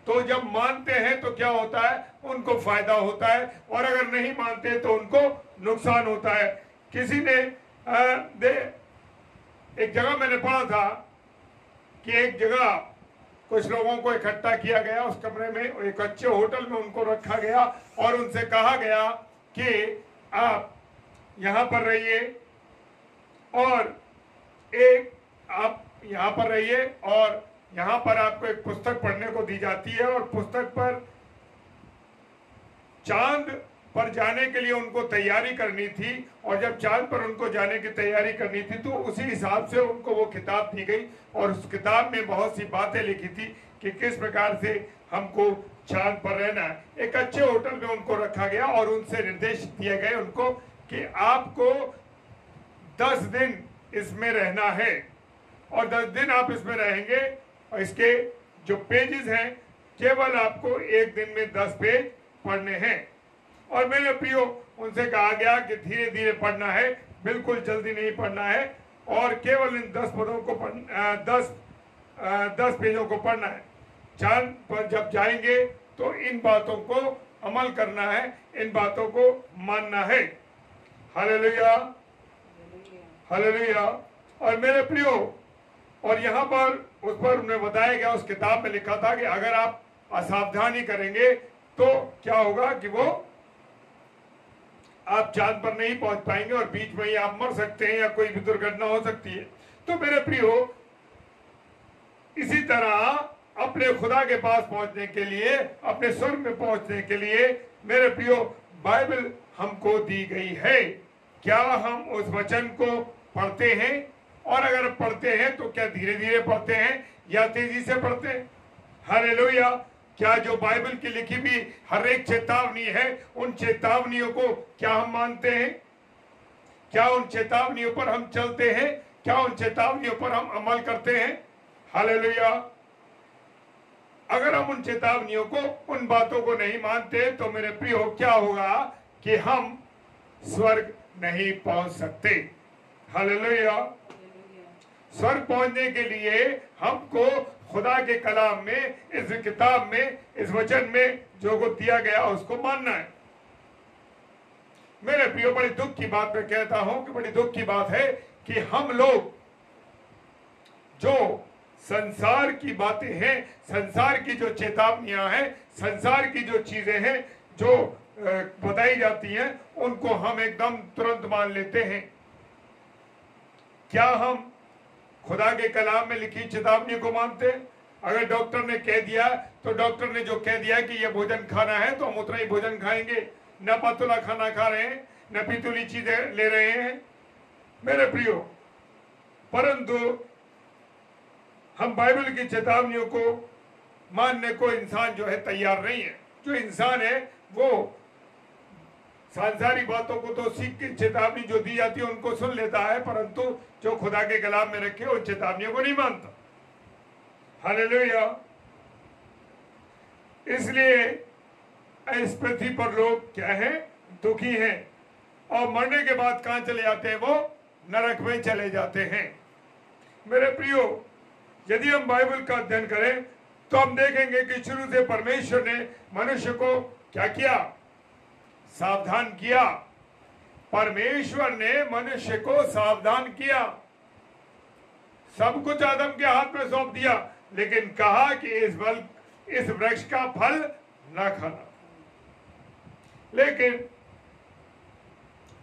तो जब मानते हैं तो क्या होता है, उनको फायदा होता है, और अगर नहीं मानते तो उनको नुकसान होता है। किसी ने एक जगह मैंने पढ़ा था कि एक जगह कुछ लोगों को इकट्ठा किया गया, उस कमरे में एक अच्छे होटल में उनको रखा गया और उनसे कहा गया कि आप यहाँ पर रहिए और आप यहाँ पर रहिए और यहाँ पर आपको एक पुस्तक पढ़ने को दी जाती है और पुस्तक पर चांद पर जाने के लिए उनको तैयारी करनी थी। और जब चांद पर उनको जाने की तैयारी करनी थी तो उसी हिसाब से उनको वो किताब दी गई और उस किताब में बहुत सी बातें लिखी थी कि किस प्रकार से हमको चांद पर रहना है। एक अच्छे होटल में उनको रखा गया और उनसे निर्देश दिए गए उनको कि आपको 10 दिन इसमें रहना है और 10 दिन आप इसमें रहेंगे और इसके जो पेजेस हैं केवल आपको एक दिन में 10 पेज पढ़ने हैं। और मेरे प्रियो, उनसे कहा गया कि धीरे धीरे पढ़ना है, बिल्कुल जल्दी नहीं पढ़ना है और केवल इन 10 पदों को 10 पेजों को पढ़ना है। चांद पर जब जाएंगे तो इन बातों को अमल करना है, इन बातों को मानना है। Hallelujah, hallelujah. और मेरे प्रियो, और यहाँ पर उस पर उन्हें बताया गया, उस किताब में लिखा था कि अगर आप असावधानी करेंगे तो क्या होगा कि वो आप चांद पर नहीं पहुंच पाएंगे और बीच में ही आप मर सकते हैं या कोई भी दुर्घटना हो सकती है। तो मेरे प्रियो, इसी तरह अपने खुदा के पास पहुंचने के लिए, अपने स्वर्ग में पहुंचने के लिए मेरे प्रियो बाइबल हमको दी गई है। क्या हम उस वचन को पढ़ते हैं? और अगर पढ़ते हैं तो क्या धीरे धीरे पढ़ते हैं या तेजी से पढ़ते हैं? हालेलुया। क्या जो बाइबल की लिखी भी हर एक चेतावनी है, उन चेतावनियों को क्या हम मानते हैं? क्या उन चेतावनियों पर हम चलते हैं? क्या उन चेतावनियों पर हम अमल करते हैं? हालेलुया। अगर हम उन चेतावनियों को, उन बातों को नहीं मानते तो मेरे प्रियो क्या होगा कि हम स्वर्ग नहीं पहुंच सकते। हालेलुया। स्वर्ग पहुंचने के लिए हमको खुदा के कलाम में, इस किताब में, इस वचन में जो को दिया गया उसको मानना है। मेरे प्रियो, बड़ी दुख की बात मैं कहता हूं कि बड़ी दुख की बात है कि हम लोग जो संसार की बातें हैं, संसार की जो चेतावनियां हैं, संसार की जो चीजें हैं जो बताई जाती हैं, उनको हम एकदम तुरंत मान लेते हैं। क्या हम खुदा के कलाम में लिखी चेतावनी को मानते हैं? अगर डॉक्टर ने कह दिया तो डॉक्टर ने जो कह दिया कि यह भोजन खाना है तो हम उतना ही भोजन खाएंगे, न पतला खाना खा रहे हैं, न पितुली चीजें ले रहे हैं मेरे प्रियो। परंतु हम बाइबल की चेतावनियों को मानने को इंसान जो है तैयार नहीं है। जो इंसान है वो सांसारिक बातों को तो सीख के चेतावनी जो दी जाती है उनको सुन लेता है, परंतु जो खुदा के कलाम में रखे उन चेतावनियों को नहीं मानता। हालेलुया। इसलिए इस पृथ्वी पर लोग क्या है? दुखी हैं, और मरने के बाद कहां चले जाते हैं? वो नरक में चले जाते हैं। मेरे प्रियो, यदि हम बाइबल का अध्ययन करें तो हम देखेंगे कि शुरू से परमेश्वर ने मनुष्य को क्या किया? सावधान किया। परमेश्वर ने मनुष्य को सावधान किया, सब कुछ आदम के हाथ में सौंप दिया, लेकिन कहा कि इस वृक्ष का फल न खाना। लेकिन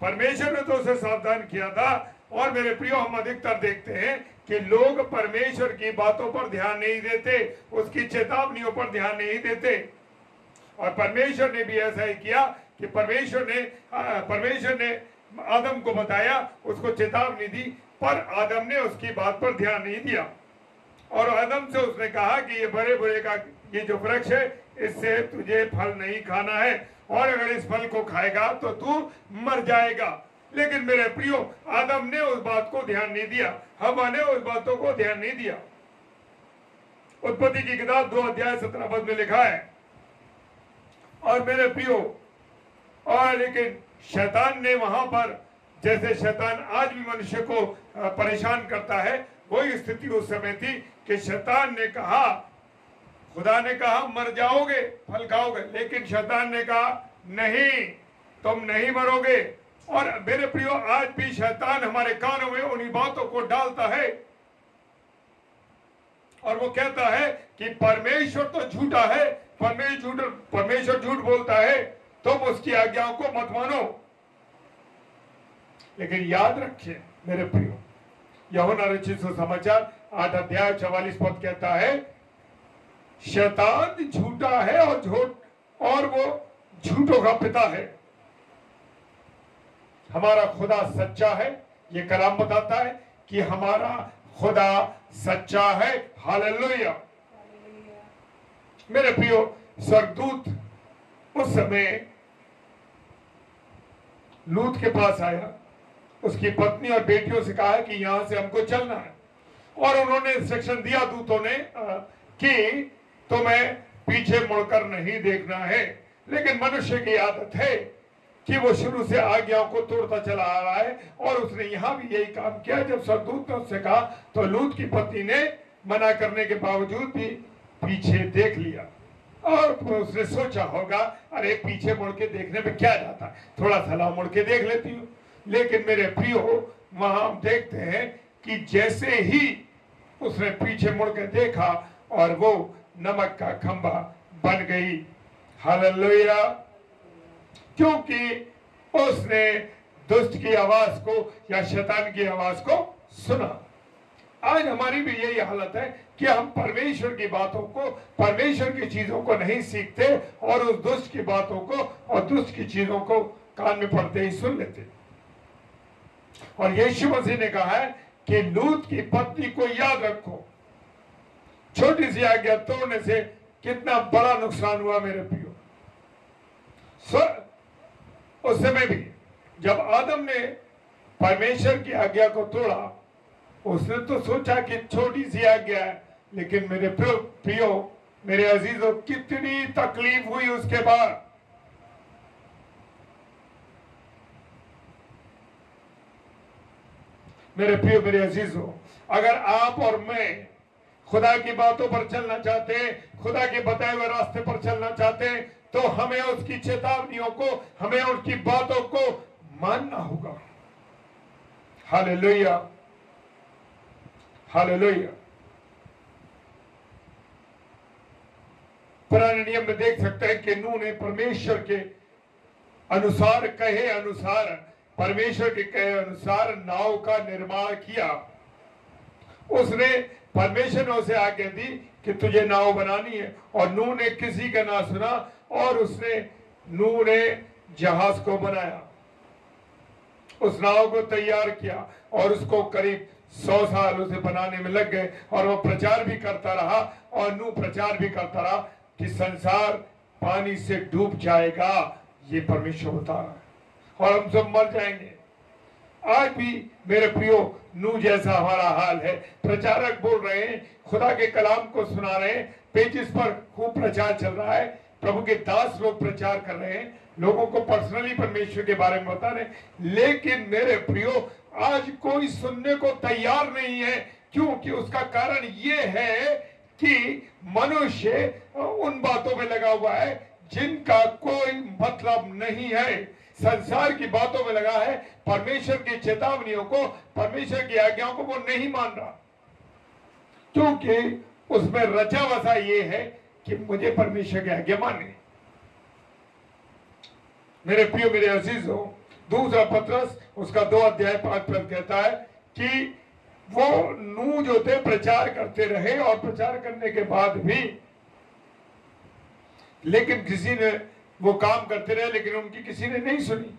परमेश्वर ने तो उसे सावधान किया था। और मेरे प्रियो, हम अधिकतर देखते हैं कि लोग परमेश्वर की बातों पर ध्यान नहीं देते, उसकी चेतावनियों पर ध्यान नहीं देते। और परमेश्वर ने भी ऐसा ही किया कि परमेश्वर ने आदम को बताया, उसको चेतावनी दी, पर आदम ने उसकी बात पर ध्यान नहीं दिया। और आदम से उसने कहा कि ये बड़े बुरे का ये जो वृक्ष है, इससे तुझे फल नहीं खाना है, और अगर इस फल को खाएगा तो तू मर जाएगा। लेकिन मेरे प्रियो, आदम ने उस बात को ध्यान नहीं दिया, हवा ने उस बातों को ध्यान नहीं दिया। उत्पत्ति की किताब 2 अध्याय 17 पद में लिखा है। और मेरे प्रियो, और लेकिन शैतान ने वहां पर, जैसे शैतान आज भी मनुष्य को परेशान करता है, वही स्थिति उस समय थी कि शैतान ने कहा, खुदा ने कहा मर जाओगे, फल खाओगे, लेकिन शैतान ने कहा नहीं, तुम नहीं मरोगे। और मेरे प्रियो, आज भी शैतान हमारे कानों में उन्हीं बातों को डालता है, और वो कहता है कि परमेश्वर तो झूठा है, परमेश्वर झूठ बोलता है, तुम उसकी आज्ञाओं को मत मानो। लेकिन याद रखिए मेरे प्रियो, यूहन्ना रचित सुसमाचार 8 अध्याय 44 पद कहता है, शैतान झूठा है और वो झूठों का पिता है। हमारा खुदा सच्चा है। ये कलाम बताता है कि हमारा खुदा सच्चा है। हालेलुया। मेरे प्रियो, स्वर्गदूत उस समय लूत के पास आया, उसकी पत्नी और बेटियों से कहा कि यहां से हमको चलना है, और उन्होंने इंस्ट्रक्शन दिया दूतों ने कि तुम्हें पीछे मुड़कर नहीं देखना है। लेकिन मनुष्य की आदत है कि वो शुरू से आज्ञाओं को तोड़ता चला आ रहा है, और उसने यहां भी यही काम किया। जब स्वर्गदूत ने उससे कहा तो लूत की पत्नी ने मना करने के बावजूद भी पीछे देख लिया, और उसने सोचा होगा, अरे पीछे मुड़ के देखने में क्या जाता है, थोड़ा सा मुड़ के देख लेती हूँ। लेकिन मेरे प्रियो, वहां हम देखते हैं कि जैसे ही उसने पीछे मुड़ के देखा और वो नमक का खंभा बन गई। हालेलुया। क्योंकि उसने दुष्ट की आवाज को या शैतान की आवाज को सुना। आज हमारी भी यही हालत है कि हम परमेश्वर की बातों को, परमेश्वर की चीजों को नहीं सीखते और उस दुष्ट की बातों को और दुष्ट की चीजों को कान में पड़ते ही सुन लेते। और यीशु मसीह ने कहा है कि लूत की पत्नी को याद रखो। छोटी सी आज्ञा तोड़ने से कितना बड़ा नुकसान हुआ मेरे प्रियो। उस समय भी जब आदम ने परमेश्वर की आज्ञा को तोड़ा, उसने तो सोचा कि छोटी सी आज्ञा है, लेकिन मेरे प्रियो, मेरे अजीजों, कितनी तकलीफ हुई उसके बाद। मेरे प्रियो, मेरे अजीजों, अगर आप और मैं खुदा की बातों पर चलना चाहते हैं, खुदा के बताए हुए रास्ते पर चलना चाहते हैं, तो हमें उसकी चेतावनियों को, हमें उसकी बातों को मानना होगा। Hallelujah, hallelujah. पुराने नियम में देख सकते हैं कि नूह ने परमेश्वर के अनुसार, कहे अनुसार, परमेश्वर के कहे अनुसार नाव का निर्माण किया। उसने परमेश्वर ने उसे आज्ञा दी कि तुझे नाव बनानी है, और नूह ने किसी का ना सुना और नूह ने जहाज को बनाया, उस नाव को तैयार किया और उसको करीब 100 साल उसे बनाने में लग गए। और वो प्रचार भी करता रहा, और नूह प्रचार भी करता रहा कि संसार पानी से डूब जाएगा, ये परमेश्वर बता रहा है, और हम सब मर जाएंगे। आज भी मेरे प्रियो, नूह जैसा हमारा हाल है। प्रचारक बोल रहे हैं, खुदा के कलाम को सुना रहे हैं, पेजेस पर खूब प्रचार चल रहा है, प्रभु के दास लोग प्रचार कर रहे हैं, लोगों को पर्सनली परमेश्वर के बारे में बता रहे, लेकिन मेरे प्रियो आज कोई सुनने को तैयार नहीं है। क्योंकि उसका कारण ये है कि मनुष्य उन बातों में लगा हुआ है जिनका कोई मतलब नहीं है, संसार की बातों में लगा है, परमेश्वर की चेतावनियों को, परमेश्वर की आज्ञाओं को वो नहीं मान रहा, क्योंकि उसमें रचा बसा ये है कि मुझे परमेश्वर की आज्ञा माने। मेरे प्रियो, मेरे अजीजों, दूसरा पत्रस उसका 2 अध्याय 5 पद कहता है कि वो नूह जो थे प्रचार करते रहे, और प्रचार करने के बाद भी लेकिन किसी ने, वो काम करते रहे लेकिन उनकी किसी ने नहीं सुनी।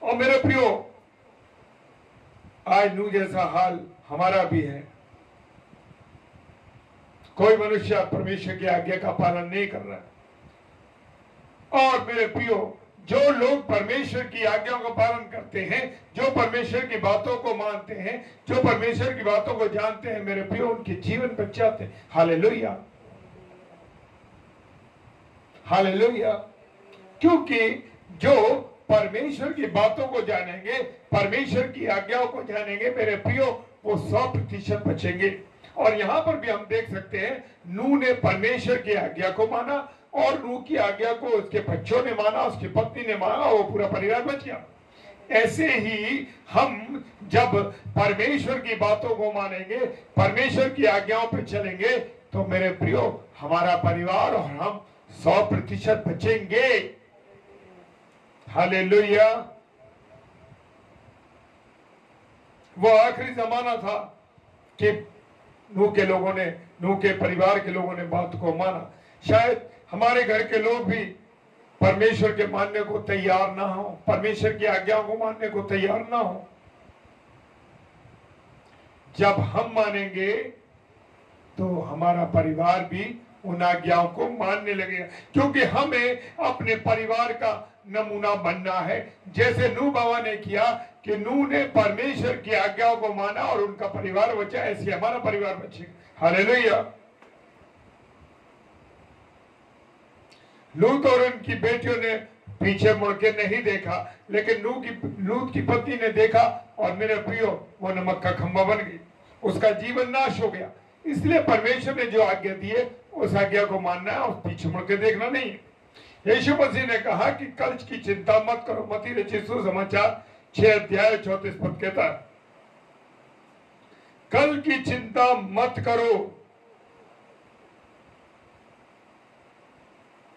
और मेरे प्रियो, आज नूह जैसा हाल हमारा भी है। कोई मनुष्य परमेश्वर की आज्ञा का पालन नहीं कर रहा है। और मेरे प्रियो, जो लोग परमेश्वर की आज्ञाओं का पालन करते हैं, जो परमेश्वर की बातों को मानते हैं, जो परमेश्वर की बातों को जानते हैं, मेरे प्रियो, उनके जीवन बच जाते हैं। Hallelujah, hallelujah. क्योंकि जो परमेश्वर की बातों को जानेंगे, परमेश्वर की आज्ञाओं को जानेंगे, मेरे प्रियो, वो 100% बचेंगे। और यहां पर भी हम देख सकते हैं, नूह ने परमेश्वर की आज्ञा को माना, और नूह की आज्ञा को उसके बच्चों ने माना, उसकी पत्नी ने माना, वो पूरा परिवार बच गया। ऐसे ही हम जब परमेश्वर की बातों को मानेंगे, परमेश्वर की आज्ञाओं पर चलेंगे, तो मेरे प्रियो, हमारा परिवार और हम 100% बचेंगे। हालेलुया। वो आखिरी जमाना था कि नूह के लोगों ने, नूह के परिवार के लोगों ने बात को माना। शायद हमारे घर के लोग भी परमेश्वर के मानने को तैयार ना हो, परमेश्वर की आज्ञाओं को मानने को तैयार ना हो। जब हम मानेंगे तो हमारा परिवार भी उन आज्ञाओं को मानने लगेगा, क्योंकि हमें अपने परिवार का नमूना बनना है। जैसे नूह बाबा ने किया कि नूह ने परमेश्वर की आज्ञाओं को माना और उनका परिवार बचा, ऐसे हमारा परिवार बचेगा। हालेलुया। लूत और उनकी बेटियों ने पीछे मुड़ के नहीं देखा, लेकिन लूत की पत्नी ने देखा, और मेरे प्रियो, वो नमक का खंभा बन गई, उसका जीवन नाश हो गया। इसलिए परमेश्वर ने जो आज्ञा दी है, उस आज्ञा को मानना है और पीछे मुड़ के देखना नहीं है। यीशु मसीह ने कहा कि कल की चिंता मत करो। मत्ती रचित सुसमाचार 6 अध्याय 34 पद कहता है, कल की चिंता मत करो।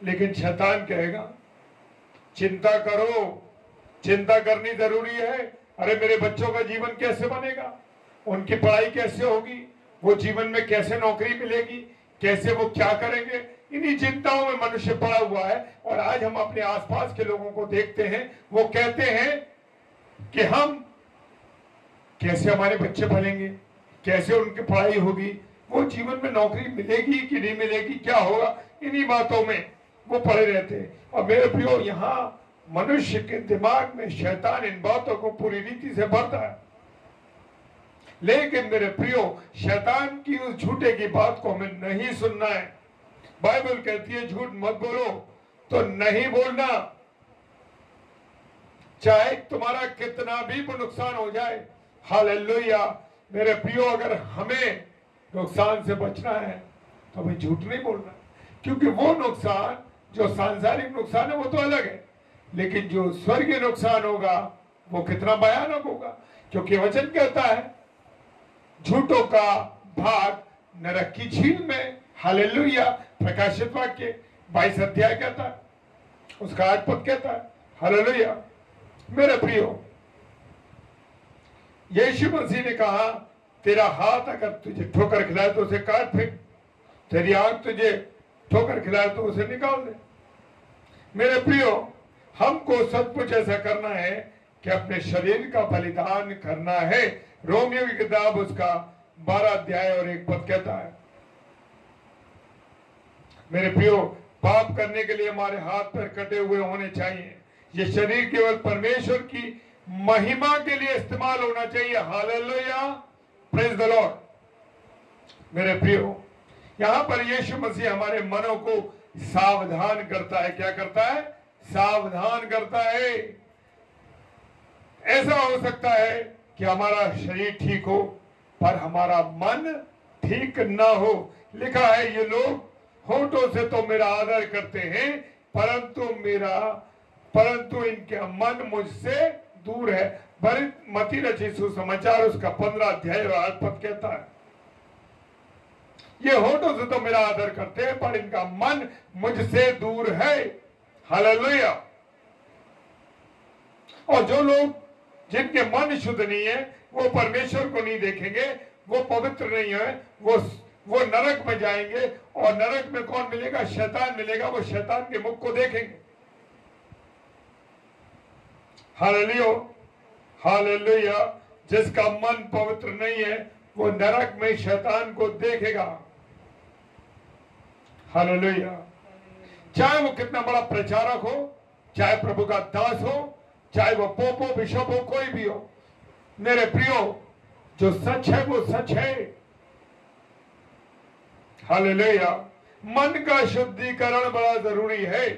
लेकिन शैतान कहेगा चिंता करो, चिंता करनी जरूरी है। अरे मेरे बच्चों का जीवन कैसे बनेगा, उनकी पढ़ाई कैसे होगी, वो जीवन में कैसे नौकरी मिलेगी, कैसे वो क्या करेंगे, इन्हीं चिंताओं में मनुष्य पड़ा हुआ है। और आज हम अपने आसपास के लोगों को देखते हैं, वो कहते हैं कि हम कैसे हमारे बच्चे पढ़ेंगे, कैसे उनकी पढ़ाई होगी, वो जीवन में नौकरी मिलेगी कि नहीं मिलेगी, क्या होगा, इन्हीं बातों में वो पड़े रहते हैं। और मेरे प्रियो, यहाँ मनुष्य के दिमाग में शैतान इन बातों को पूरी रीति से भरता है। लेकिन मेरे प्रियो, शैतान की उस झूठे की बात को हमें नहीं सुनना है। बाइबल कहती है झूठ मत बोलो, तो नहीं बोलना, चाहे तुम्हारा कितना भी नुकसान हो जाए। हालेलुया। मेरे प्रियो, अगर हमें नुकसान से बचना है तो हमें झूठ नहीं बोलना, क्योंकि वो नुकसान जो सांसारिक नुकसान है वो तो अलग है, लेकिन जो स्वर्गीय नुकसान होगा वो कितना भयानक होगा। क्योंकि वचन कहता है झूठों का भाग नरक की झील में। हालेलुया। प्रकाशित वाक्य 22 अध्याय कहता है, उसका 8 पद कहता है। हालेलुया। मेरे प्रियो, यीशु मसीह ने कहा तेरा हाथ अगर तुझे ठोकर खिलाए तो उसे काट फेंक, तेरी आंख तुझे ठोकर खिलाए तो उसे निकाल दे। मेरे प्रियो, हमको सचमुच ऐसा करना है कि अपने शरीर का बलिदान करना है। रोमियो की किताब उसका 12 अध्याय और 1 पद कहता है। मेरे प्रियो, पाप करने के लिए हमारे हाथ पैर कटे हुए होने चाहिए। ये शरीर केवल परमेश्वर की महिमा के लिए इस्तेमाल होना चाहिए। हालेलुया। Praise the Lord. मेरे प्रियो, यहां पर यीशु मसीह हमारे मनों को सावधान करता है। क्या करता है? सावधान करता है। ऐसा हो सकता है कि हमारा शरीर ठीक हो पर हमारा मन ठीक ना हो। लिखा है ये लोग होठों से तो मेरा आदर करते हैं परंतु इनका मन मुझसे दूर है। मत्ती रचित सुसमाचार उसका 15 अध्याय और 8 पद कहता है, ये होठों से तो मेरा आदर करते हैं पर इनका मन मुझसे दूर है। हालेलुया। और जो लोग जिनके मन शुद्ध नहीं है वो परमेश्वर को नहीं देखेंगे, वो पवित्र नहीं है, वो नरक में जाएंगे। और नरक में कौन मिलेगा? शैतान मिलेगा। वो शैतान के मुख को देखेंगे। हालेलुया। हालेलुया। जिसका मन पवित्र नहीं है वो नरक में शैतान को देखेगा। हालेलुया। चाहे वो कितना बड़ा प्रचारक हो, चाहे प्रभु का दास हो, चाहे वो पोप हो, बिशप हो, कोई भी हो, मेरे प्रियो, जो सच है वो सच है। हालेलुया। मन का शुद्धिकरण बड़ा जरूरी है।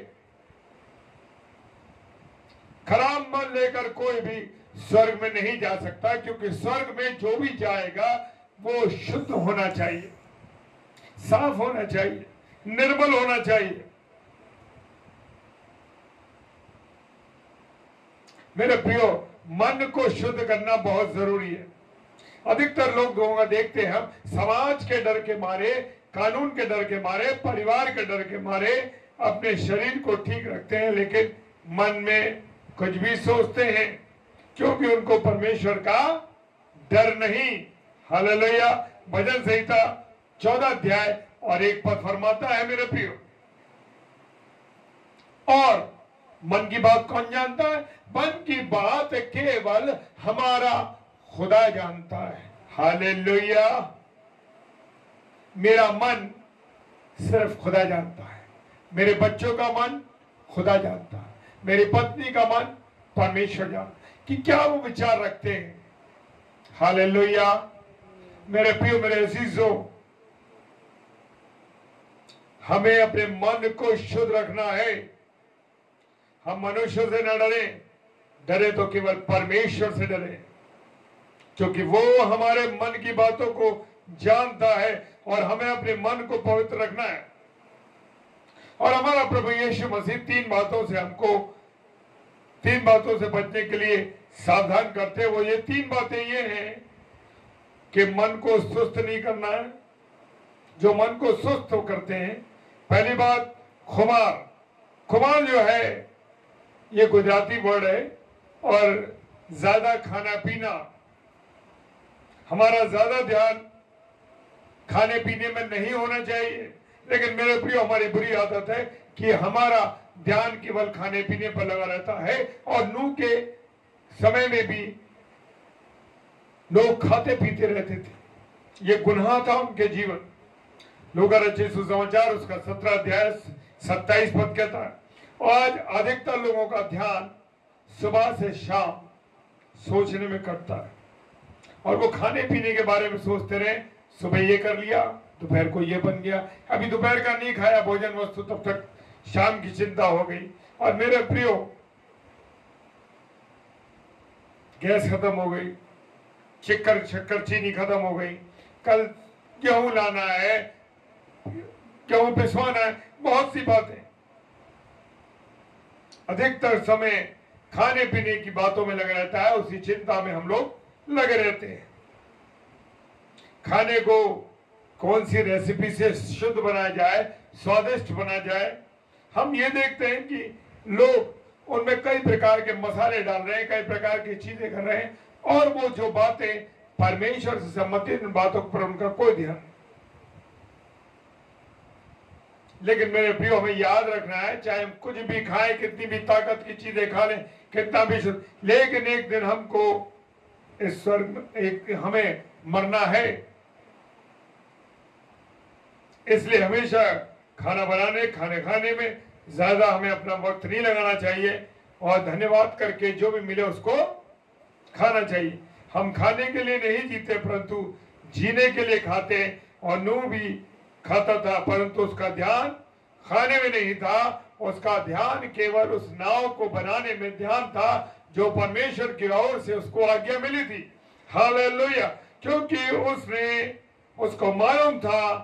खराब मन लेकर कोई भी स्वर्ग में नहीं जा सकता, क्योंकि स्वर्ग में जो भी जाएगा वो शुद्ध होना चाहिए, साफ होना चाहिए, निर्मल होना चाहिए। मेरे प्रियो, मन को शुद्ध करना बहुत जरूरी है। अधिकतर लोगों का देखते हैं हम, समाज के डर के मारे, कानून के डर के मारे, परिवार के डर के मारे अपने शरीर को ठीक रखते हैं, लेकिन मन में कुछ भी सोचते हैं, क्योंकि उनको परमेश्वर का डर नहीं। हालेलुया। भजन संहिता 14 अध्याय और 1 पद फरमाता है, मेरे प्रियो, और मन की बात कौन जानता है? मन की बात केवल हमारा खुदा जानता है। हालेलुया। मेरा मन सिर्फ खुदा जानता है, मेरे बच्चों का मन खुदा जानता है, मेरी पत्नी का मन परमेश्वर जानता कि क्या वो विचार रखते हैं। हालेलुया। मेरे प्रियो, मेरे अजीजों, हमें अपने मन को शुद्ध रखना है। हम मनुष्य से न डरें, डरे तो केवल परमेश्वर से डरें, क्योंकि वो हमारे मन की बातों को जानता है और हमें अपने मन को पवित्र रखना है। और हमारा प्रभु यीशु मसीह 3 बातों से बचने के लिए सावधान करते हैं। वो ये 3 बातें ये हैं कि मन को सुस्त नहीं करना है। जो मन को सुस्त करते हैं, पहली बात खुमार। खुमार जो है ये गुजराती वर्ड है, और ज्यादा खाना पीना, हमारा ज्यादा ध्यान खाने पीने में नहीं होना चाहिए। लेकिन मेरे प्रिय, हमारी बुरी आदत है कि हमारा ध्यान केवल खाने पीने पर लगा रहता है। और नूह के समय में भी लोग खाते पीते रहते थे, ये गुनाह था उनके जीवन। लूका रचित सुसमाचार उसका 17 अध्याय 27 पद कहता है। आज अधिकतर लोगों का ध्यान सुबह से शाम सोचने में कटता है, और वो खाने पीने के बारे में सोचते रहे। सुबह ये कर लिया, दोपहर को ये बन गया, अभी दोपहर का नहीं खाया भोजन वस्तु, तब तक शाम की चिंता हो गई। और मेरे प्रियो, गैस खत्म हो गई, शक्कर चीनी खत्म हो गई, कल गेहूं लाना है, गेहूं पिसवाना है, बहुत सी बातें। अधिकतर समय खाने पीने की बातों में लगा रहता है, उसी चिंता में हम लोग लगे रहते हैं। खाने को कौन सी रेसिपी से शुद्ध बनाया जाए, स्वादिष्ट बनाया जाए। हम ये देखते हैं कि लोग उनमें कई प्रकार के मसाले डाल रहे हैं, कई प्रकार की चीजें कर रहे हैं, और वो जो बातें परमेश्वर से संबंधित, उन बातों पर उनका कोई ध्यान नहीं। लेकिन मेरे प्रियो, हमें याद रखना है, चाहे हम कुछ भी खाएं, कितनी भी ताकत की चीजें खा लें, कितना भी शुद्ध, लेकिन एक दिन हमको इस स्वर्ग हमें मरना है। इसलिए हमेशा खाना बनाने, खाने खाने में ज्यादा हमें अपना वक्त नहीं लगाना चाहिए, और धन्यवाद करके जो भी मिले उसको खाना चाहिए। हम खाने के लिए नहीं जीते, परंतु जीने के लिए खाते हैं। और नूह भी खाता था, परंतु उसका ध्यान खाने में नहीं था, उसका ध्यान केवल उस नाव को बनाने में ध्यान था, जो परमेश्वर की ओर से उसको आज्ञा मिली थी। हालेलुया! क्योंकि उसको मालूम था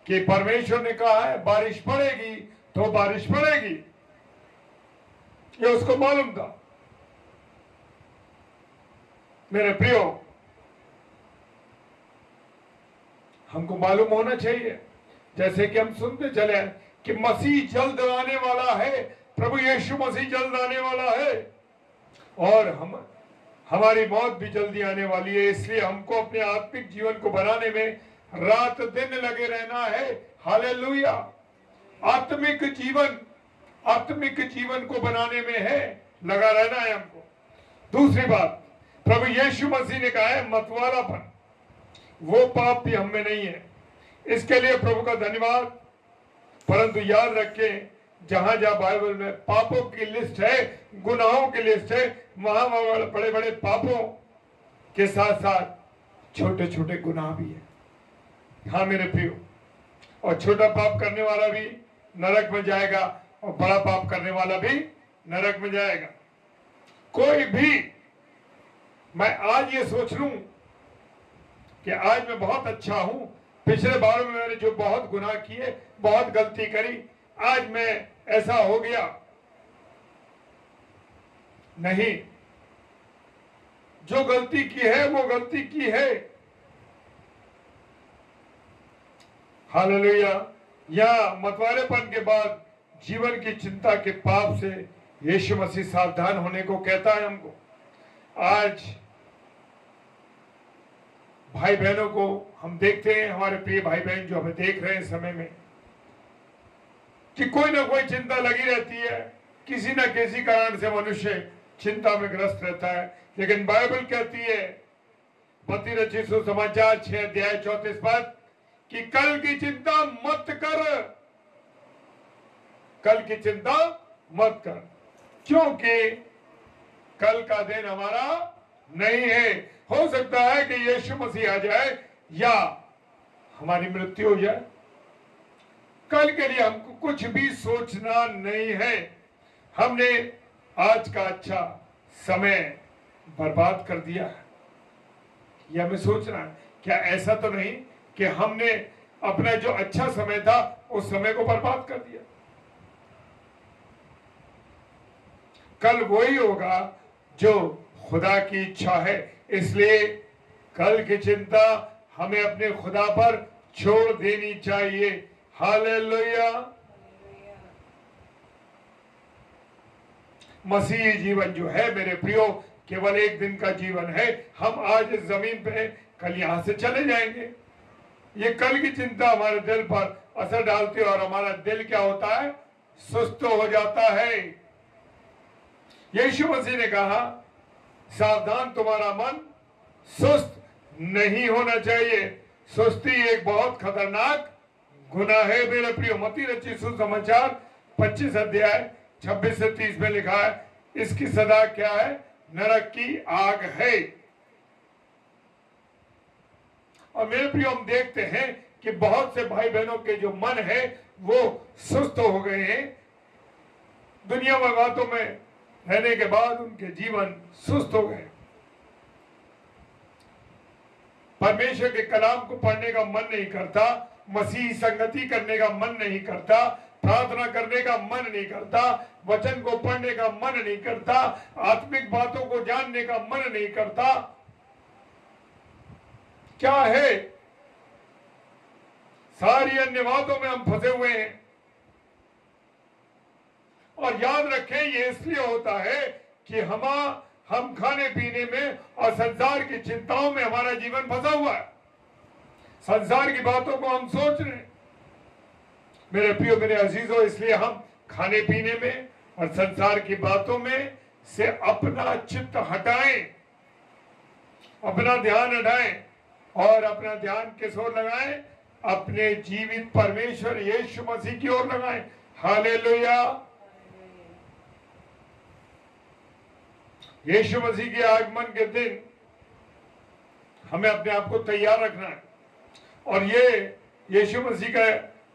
कि परमेश्वर ने कहा है बारिश पड़ेगी तो बारिश पड़ेगी, ये उसको मालूम था। मेरे प्रियो, हमको मालूम होना चाहिए, जैसे कि हम सुनते चले कि मसीह जल्द आने वाला है, प्रभु यीशु मसीह जल्द आने वाला है, और हमारी मौत भी जल्दी आने वाली है। इसलिए हमको अपने आत्मिक जीवन को बनाने में रात दिन लगे रहना है। हालेलुया! आत्मिक जीवन को बनाने में है, लगा रहना है हमको। दूसरी बात, प्रभु यीशु मसीह ने कहा है मतवालापन, वो पाप भी हम में नहीं है। इसके लिए प्रभु का धन्यवाद। परंतु याद रखें, जहां जहां बाइबल में पापों की लिस्ट है, गुनाहों की लिस्ट है, वहां बड़े बड़े पापों के साथ साथ छोटे छोटे गुनाह भी है। हाँ मेरे प्रियो, और छोटा पाप करने वाला भी नरक में जाएगा, और बड़ा पाप करने वाला भी नरक में जाएगा। कोई भी, मैं आज ये सोच लूं कि आज मैं बहुत अच्छा हूं, पिछले बारों में मैंने जो बहुत गुनाह किए, बहुत गलती करी, आज मैं ऐसा हो गया, नहीं। जो गलती की है वो गलती की है। हालेलुया! या मतवालेपन के बाद जीवन की चिंता के पाप से यीशु मसीह सावधान होने को कहता है हमको। आज भाई बहनों को हम देखते हैं, हमारे प्रिय भाई बहन जो हमें देख रहे हैं समय में, कि कोई ना कोई चिंता लगी रहती है, किसी न किसी कारण से मनुष्य चिंता में ग्रस्त रहता है। लेकिन बाइबल कहती है, मत्ती रचित सुसमाचार 6 अध्याय 34 पद, कि कल की चिंता मत कर, कल की चिंता मत कर, क्योंकि कल का दिन हमारा नहीं है। हो सकता है कि यीशु मसीह आ जाए या हमारी मृत्यु हो जाए। कल के लिए हमको कुछ भी सोचना नहीं है। हमने आज का अच्छा समय बर्बाद कर दिया है, यह हमें सोचना है। क्या ऐसा तो नहीं कि हमने अपना जो अच्छा समय था उस समय को बर्बाद कर दिया? कल वही होगा जो खुदा की इच्छा है। इसलिए कल की चिंता हमें अपने खुदा पर छोड़ देनी चाहिए। हालेलुया! मसीही जीवन जो है मेरे प्रियो केवल एक दिन का जीवन है। हम आज इस जमीन पे, कल यहां से चले जाएंगे। ये कल की चिंता हमारे दिल पर असर डालती है और हमारा दिल क्या होता है, सुस्त हो जाता है। यीशु मसीह ने कहा सावधान, तुम्हारा मन सुस्त नहीं होना चाहिए। सुस्ती एक बहुत खतरनाक गुनाह है मेरे प्रियो। मत्ती रचित सुसमाचार 25 अध्याय 26 से 30 में लिखा है, इसकी सजा क्या है, नरक की आग है। और मेरे प्रियो हम देखते हैं कि बहुत से भाई बहनों के जो मन है वो सुस्त हो गए हैं। दुनिया में बातों में रहने के बाद उनके जीवन सुस्त हो गए। परमेश्वर के कलाम को पढ़ने का मन नहीं करता, मसीही संगति करने का मन नहीं करता, प्रार्थना करने का मन नहीं करता, वचन को पढ़ने का मन नहीं करता, आत्मिक बातों को जानने का मन नहीं करता। क्या है, सारी अन्य बातों में हम फंसे हुए हैं। और याद रखें ये इसलिए होता है कि हम खाने पीने में और संसार की चिंताओं में हमारा जीवन फंसा हुआ है। संसार की बातों को हम सोच रहे हैं मेरे प्रियो मेरे अजीजों, इसलिए हम खाने पीने में और संसार की बातों में से अपना चित्त हटाएं, अपना ध्यान हटाएं और अपना ध्यान किस ओर लगाएं, अपने जीवित परमेश्वर यीशु मसीह की ओर लगाएं। हालेलुया। यीशु मसीह के आगमन के दिन हमें अपने आप को तैयार रखना है। और ये यीशु मसीह का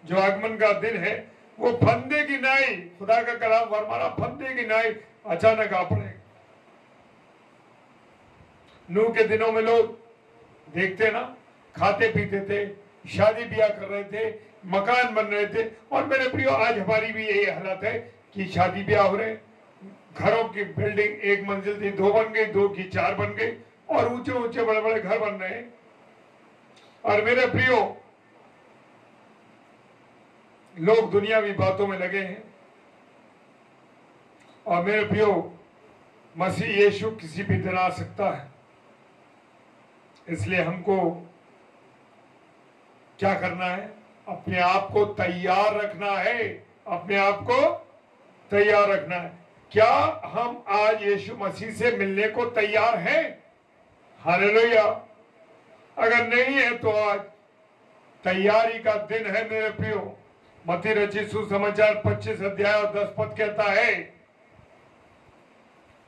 जो आगमन का दिन है वो फंदे की नाई, खुदा का कलाम फरमाना, फंदे की नाई अचानक आ पड़े। नूह के दिनों में लोग देखते ना, खाते पीते थे, शादी ब्याह कर रहे थे, मकान बन रहे थे। और मेरे प्रियो आज हमारी भी यही हालत है कि शादी ब्याह हो रहे, घरों की बिल्डिंग एक मंजिल थी 2 बन गई, 2 की 4 बन गई और ऊंचे ऊंचे बड़े बड़े घर बन रहे हैं। और मेरे प्रियो लोग दुनियावी बातों में लगे हैं। और मेरे प्रियो मसीह यीशु किसी भी दिन आ सकता है, इसलिए हमको क्या करना है, अपने आप को तैयार रखना है, अपने आप को तैयार रखना है। क्या हम आज यीशु मसीह से मिलने को तैयार हैं? हालेलुया। अगर नहीं है तो आज तैयारी का दिन है मेरे प्रियो। मत्ती रचित सुसमाचार 25 अध्याय और 10 पद कहता है,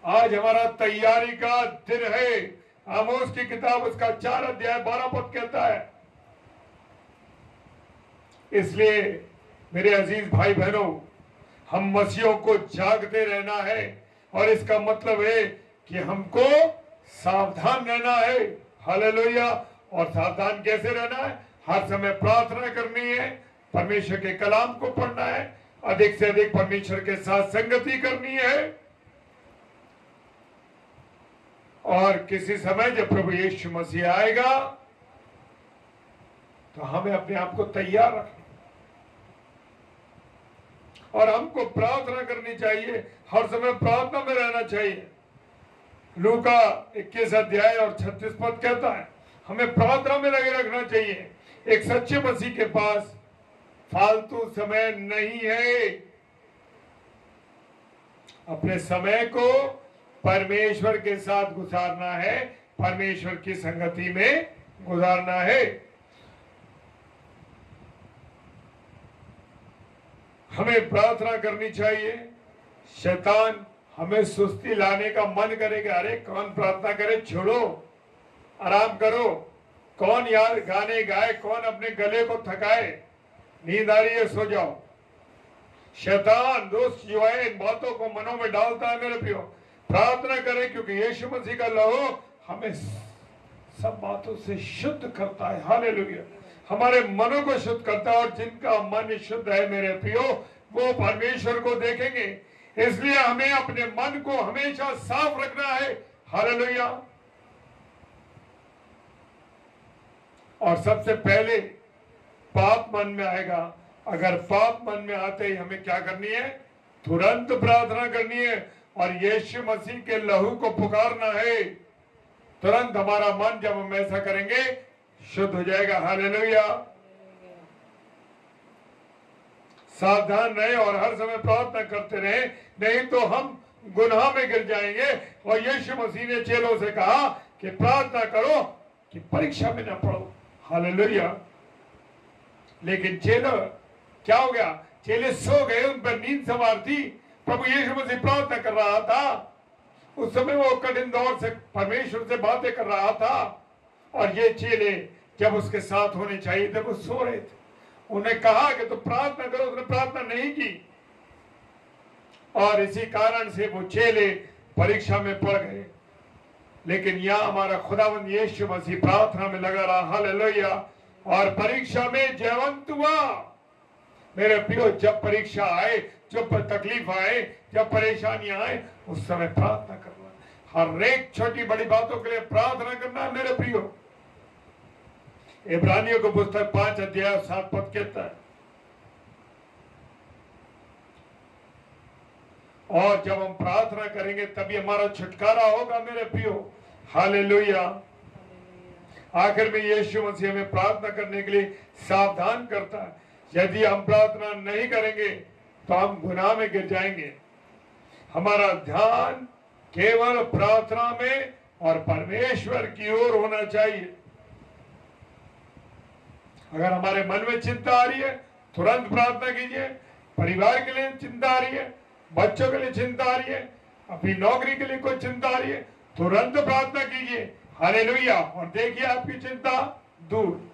आज हमारा तैयारी का दिन है। आमोस की किताब उसका 4 अध्याय 12 पद कहता है। इसलिए मेरे अजीज भाई बहनों, हम मसीहों को जागते रहना है। और इसका मतलब है कि हमको सावधान रहना है। हालेलुया। और सावधान कैसे रहना है? हर समय प्रार्थना करनी है, परमेश्वर के कलाम को पढ़ना है, अधिक से अधिक परमेश्वर के साथ संगति करनी है। और किसी समय जब प्रभु यीशु मसीह आएगा तो हमें अपने आप को तैयार रखना और हमको प्रार्थना करनी चाहिए, हर समय प्रार्थना में रहना चाहिए। लूका 21 अध्याय और 36 पद कहता है हमें प्रार्थना में लगे रखना चाहिए। एक सच्चे मसीह के पास फालतू समय नहीं है। अपने समय को परमेश्वर के साथ गुजारना है, परमेश्वर की संगति में गुजारना है। हमें प्रार्थना करनी चाहिए। शैतान हमें सुस्ती लाने का मन करेगा, अरे कौन प्रार्थना करे, छोड़ो, आराम करो, कौन यार गाने गाए, कौन अपने गले को थकाए, नींद आ रही है सो जाओ। शैतान दोस्त जो है इन बातों को मनों में डालता है मेरे प्रियो। प्रार्थना करें क्योंकि यीशु मसीह का लहू हमें सब बातों से शुद्ध करता है। हालेलुया। हमारे मनों को शुद्ध करता है और जिनका मन शुद्ध है मेरे प्रियो वो परमेश्वर को देखेंगे। इसलिए हमें अपने मन को हमेशा साफ रखना है। हालेलुया। और सबसे पहले पाप मन में आएगा। अगर पाप मन में आते ही हमें क्या करनी है? तुरंत प्रार्थना करनी है और यीशु मसीह के लहू को पुकारना है, तुरंत हमारा मन जब हम ऐसा करेंगे शुद्ध हो जाएगा। हालेलुया। सावधान रहे और हर समय प्रार्थना करते रहे, नहीं तो हम गुनाह में गिर जाएंगे। और यीशु मसीह ने चेलों से कहा कि प्रार्थना करो कि परीक्षा में न पड़ो। हालेलुया। लेकिन चेलो क्या हो गया, चेले सो गए, उन पर नींद सवार थी। प्रभु यीशु मसीह प्रार्थना कर रहा था, उस समय वो कठिन दौर से परमेश्वर से बातें कर रहा था, और ये चेले जब उसके साथ होने चाहिए थे वो सो रहे थे। उन्हें कहा कि तो प्रार्थना करो, उसने प्रार्थना नहीं की, और इसी कारण से वो चेले परीक्षा में पड़ गए। लेकिन यहाँ हमारा खुदावंद यीशु मसीह प्रार्थना में लगा रहा। हालेलुया। और परीक्षा में जयवंत हुआ। मेरे प्रियो, जब परीक्षा आए, जब तकलीफ आए, जब परेशानियां आए, उस समय प्रार्थना करना, हर एक छोटी बड़ी बातों के लिए प्रार्थना करना। मेरे प्रियो, इब्रानियों को पुस्तक 5 अध्याय 7 पद कहता है, और जब हम प्रार्थना करेंगे तभी हमारा छुटकारा होगा। मेरे प्रियो, हालेलुया। आखिर में यीशु मसीह हमें प्रार्थना करने के लिए सावधान करता है। यदि हम प्रार्थना नहीं करेंगे तो हम गुनाह में गिर जाएंगे। हमारा ध्यान केवल प्रार्थना में और परमेश्वर की ओर होना चाहिए। अगर हमारे मन में चिंता आ रही है, तुरंत प्रार्थना कीजिए। परिवार के लिए चिंता आ रही है, बच्चों के लिए चिंता आ रही है, अपनी नौकरी के लिए कोई चिंता आ रही है, तुरंत प्रार्थना कीजिए। हालेलुया। और देखिए आपकी चिंता दूर।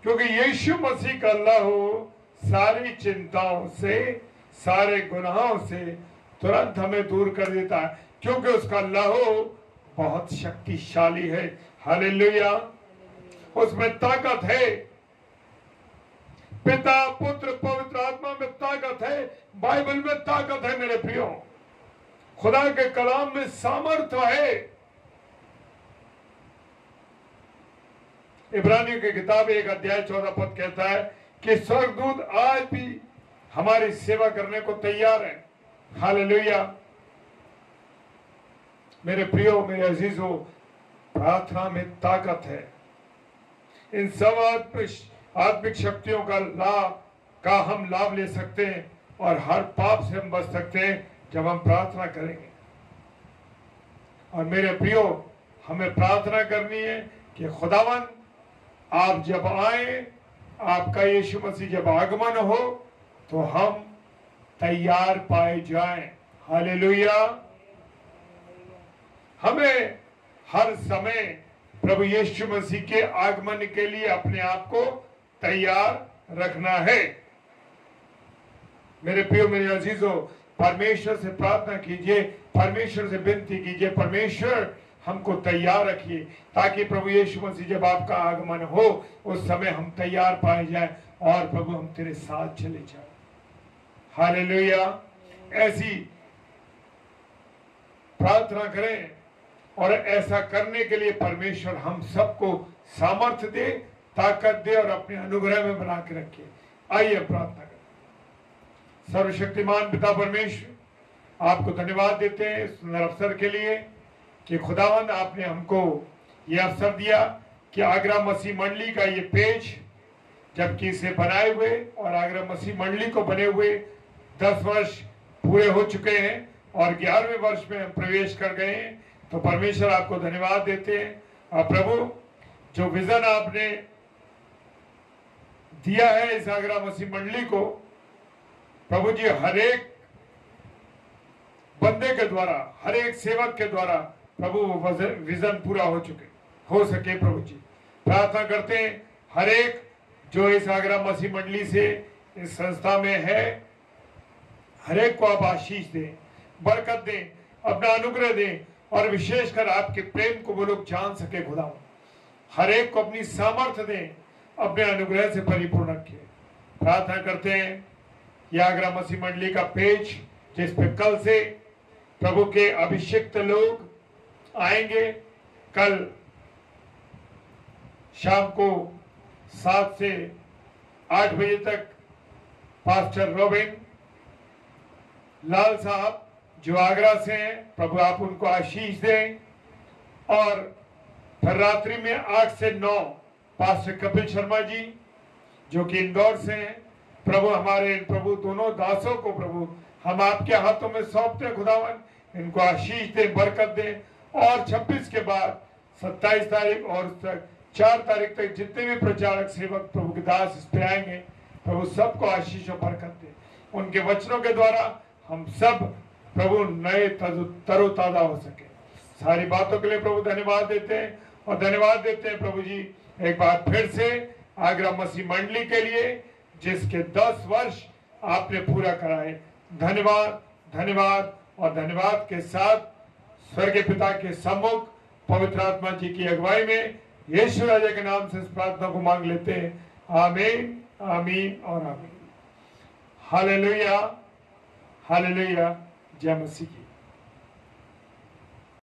क्योंकि यीशु मसीह का लहू सारी चिंताओं से, सारे गुनाहों से तुरंत हमें दूर कर देता है, क्योंकि उसका लहू बहुत शक्तिशाली है। हालेलुया। उसमें ताकत है। पिता, पुत्र, पवित्र आत्मा में ताकत है, बाइबल में ताकत है। मेरे प्रियो, खुदा के कलाम में सामर्थ्य है। इब्रानियों की किताब 1 अध्याय 14 पद कहता है कि स्वर्गदूत आज भी हमारी सेवा करने को तैयार है। हालेलुया। मेरे प्रियो, मेरे अजीजों, प्रार्थना में ताकत है। इन सब आत्मिक शक्तियों का हम लाभ ले सकते हैं, और हर पाप से हम बच सकते हैं जब हम प्रार्थना करेंगे। और मेरे प्रियो, हमें प्रार्थना करनी है कि खुदावन, आप जब आए, आपका यीशु मसीह जब आगमन हो, तो हम तैयार पाए जाएं। हालेलुया। हमें हर समय प्रभु यीशु मसीह के आगमन के लिए अपने आप को तैयार रखना है। मेरे प्रियो, मेरे अजीजों, परमेश्वर से प्रार्थना कीजिए, परमेश्वर से विनती कीजिए, परमेश्वर हमको तैयार रखिए, ताकि प्रभु यीशु मसीह जब आपका आगमन हो, उस समय हम तैयार पाए जाएं, और प्रभु हम तेरे साथ चले जाएं। हालेलुया। ऐसी प्रार्थना करें, और ऐसा करने के लिए परमेश्वर हम सबको सामर्थ्य दे, ताकत दे, और अपने अनुग्रह में बना के रखे। आइए प्रार्थना करें। सर्वशक्तिमान पिता परमेश्वर, आपको धन्यवाद देते हैं इस सुंदर अवसर के लिए कि खुदावंद, आपने हमको ये अवसर दिया कि आगरा मसीह मंडली का ये पेज, जबकि इसे बनाए हुए और आगरा मसीह मंडली को बने हुए 10 वर्ष पूरे हो चुके हैं, और 11वें वर्ष में हम प्रवेश कर गए हैं। तो परमेश्वर, आपको धन्यवाद देते हैं। और प्रभु, जो विजन आपने दिया है इस आगरा मसीह मंडली को, प्रभु जी, हर एक बंदे के द्वारा, हर एक सेवक के द्वारा प्रभु वो विजन पूरा हो सके। प्रभु जी, प्रार्थना करते हैं हर एक जो इस आगरा मसीह मंडली से, इस संस्था में है, हर एक को आप आशीष दें, बरकत दें, अपना अनुग्रह दें, और विशेषकर आपके प्रेम को वो लोग जान सके। खुदा, हर एक को अपनी सामर्थ्य दें, अपने अनुग्रह से परिपूर्ण रखें। प्रार्थना करते हैं यह आगरा मसीह मंडली का पेज, जिस पे कल से प्रभु के अभिषिक्त लोग आएंगे। कल शाम को 7 से 8 बजे तक पास्टर रोबिन लाल साहब जो आगरा से हैं, प्रभु आप उनको आशीष दें। और फिर रात्रि में 8 से 9 पास्टर कपिल शर्मा जी जो कि इंदौर से हैं, प्रभु हमारे प्रभु दोनों दासों को प्रभु हम आपके हाथों में सौंपते हैं खुदावन, इनको आशीष दें, बरकत दें। और 26 के बाद 27 तारीख और 4 तारीख तक जितने भी प्रचारक सेवक प्रभु के दास इस पे आएंगे, प्रभु सबको आशीष और बरकत दें। उनके वचनों के द्वारा हम सब प्रभु नए तरोताजा हो सके। सारी बातों के लिए प्रभु धन्यवाद देते हैं और धन्यवाद देते हैं प्रभु जी एक बार फिर से आगरा मसीह मंडली के लिए जिसके 10 वर्ष आपने पूरा कराए। धन्यवाद, धन्यवाद और धन्यवाद के साथ स्वर्गीय पिता के सम्मुख पवित्र आत्मा जी की अगुवाई में यीशु राजा के नाम से इस प्रार्थना को मांग लेते हैं। आमीन, आमीन और आमीन। Hallelujah, hallelujah. जय मसीह की।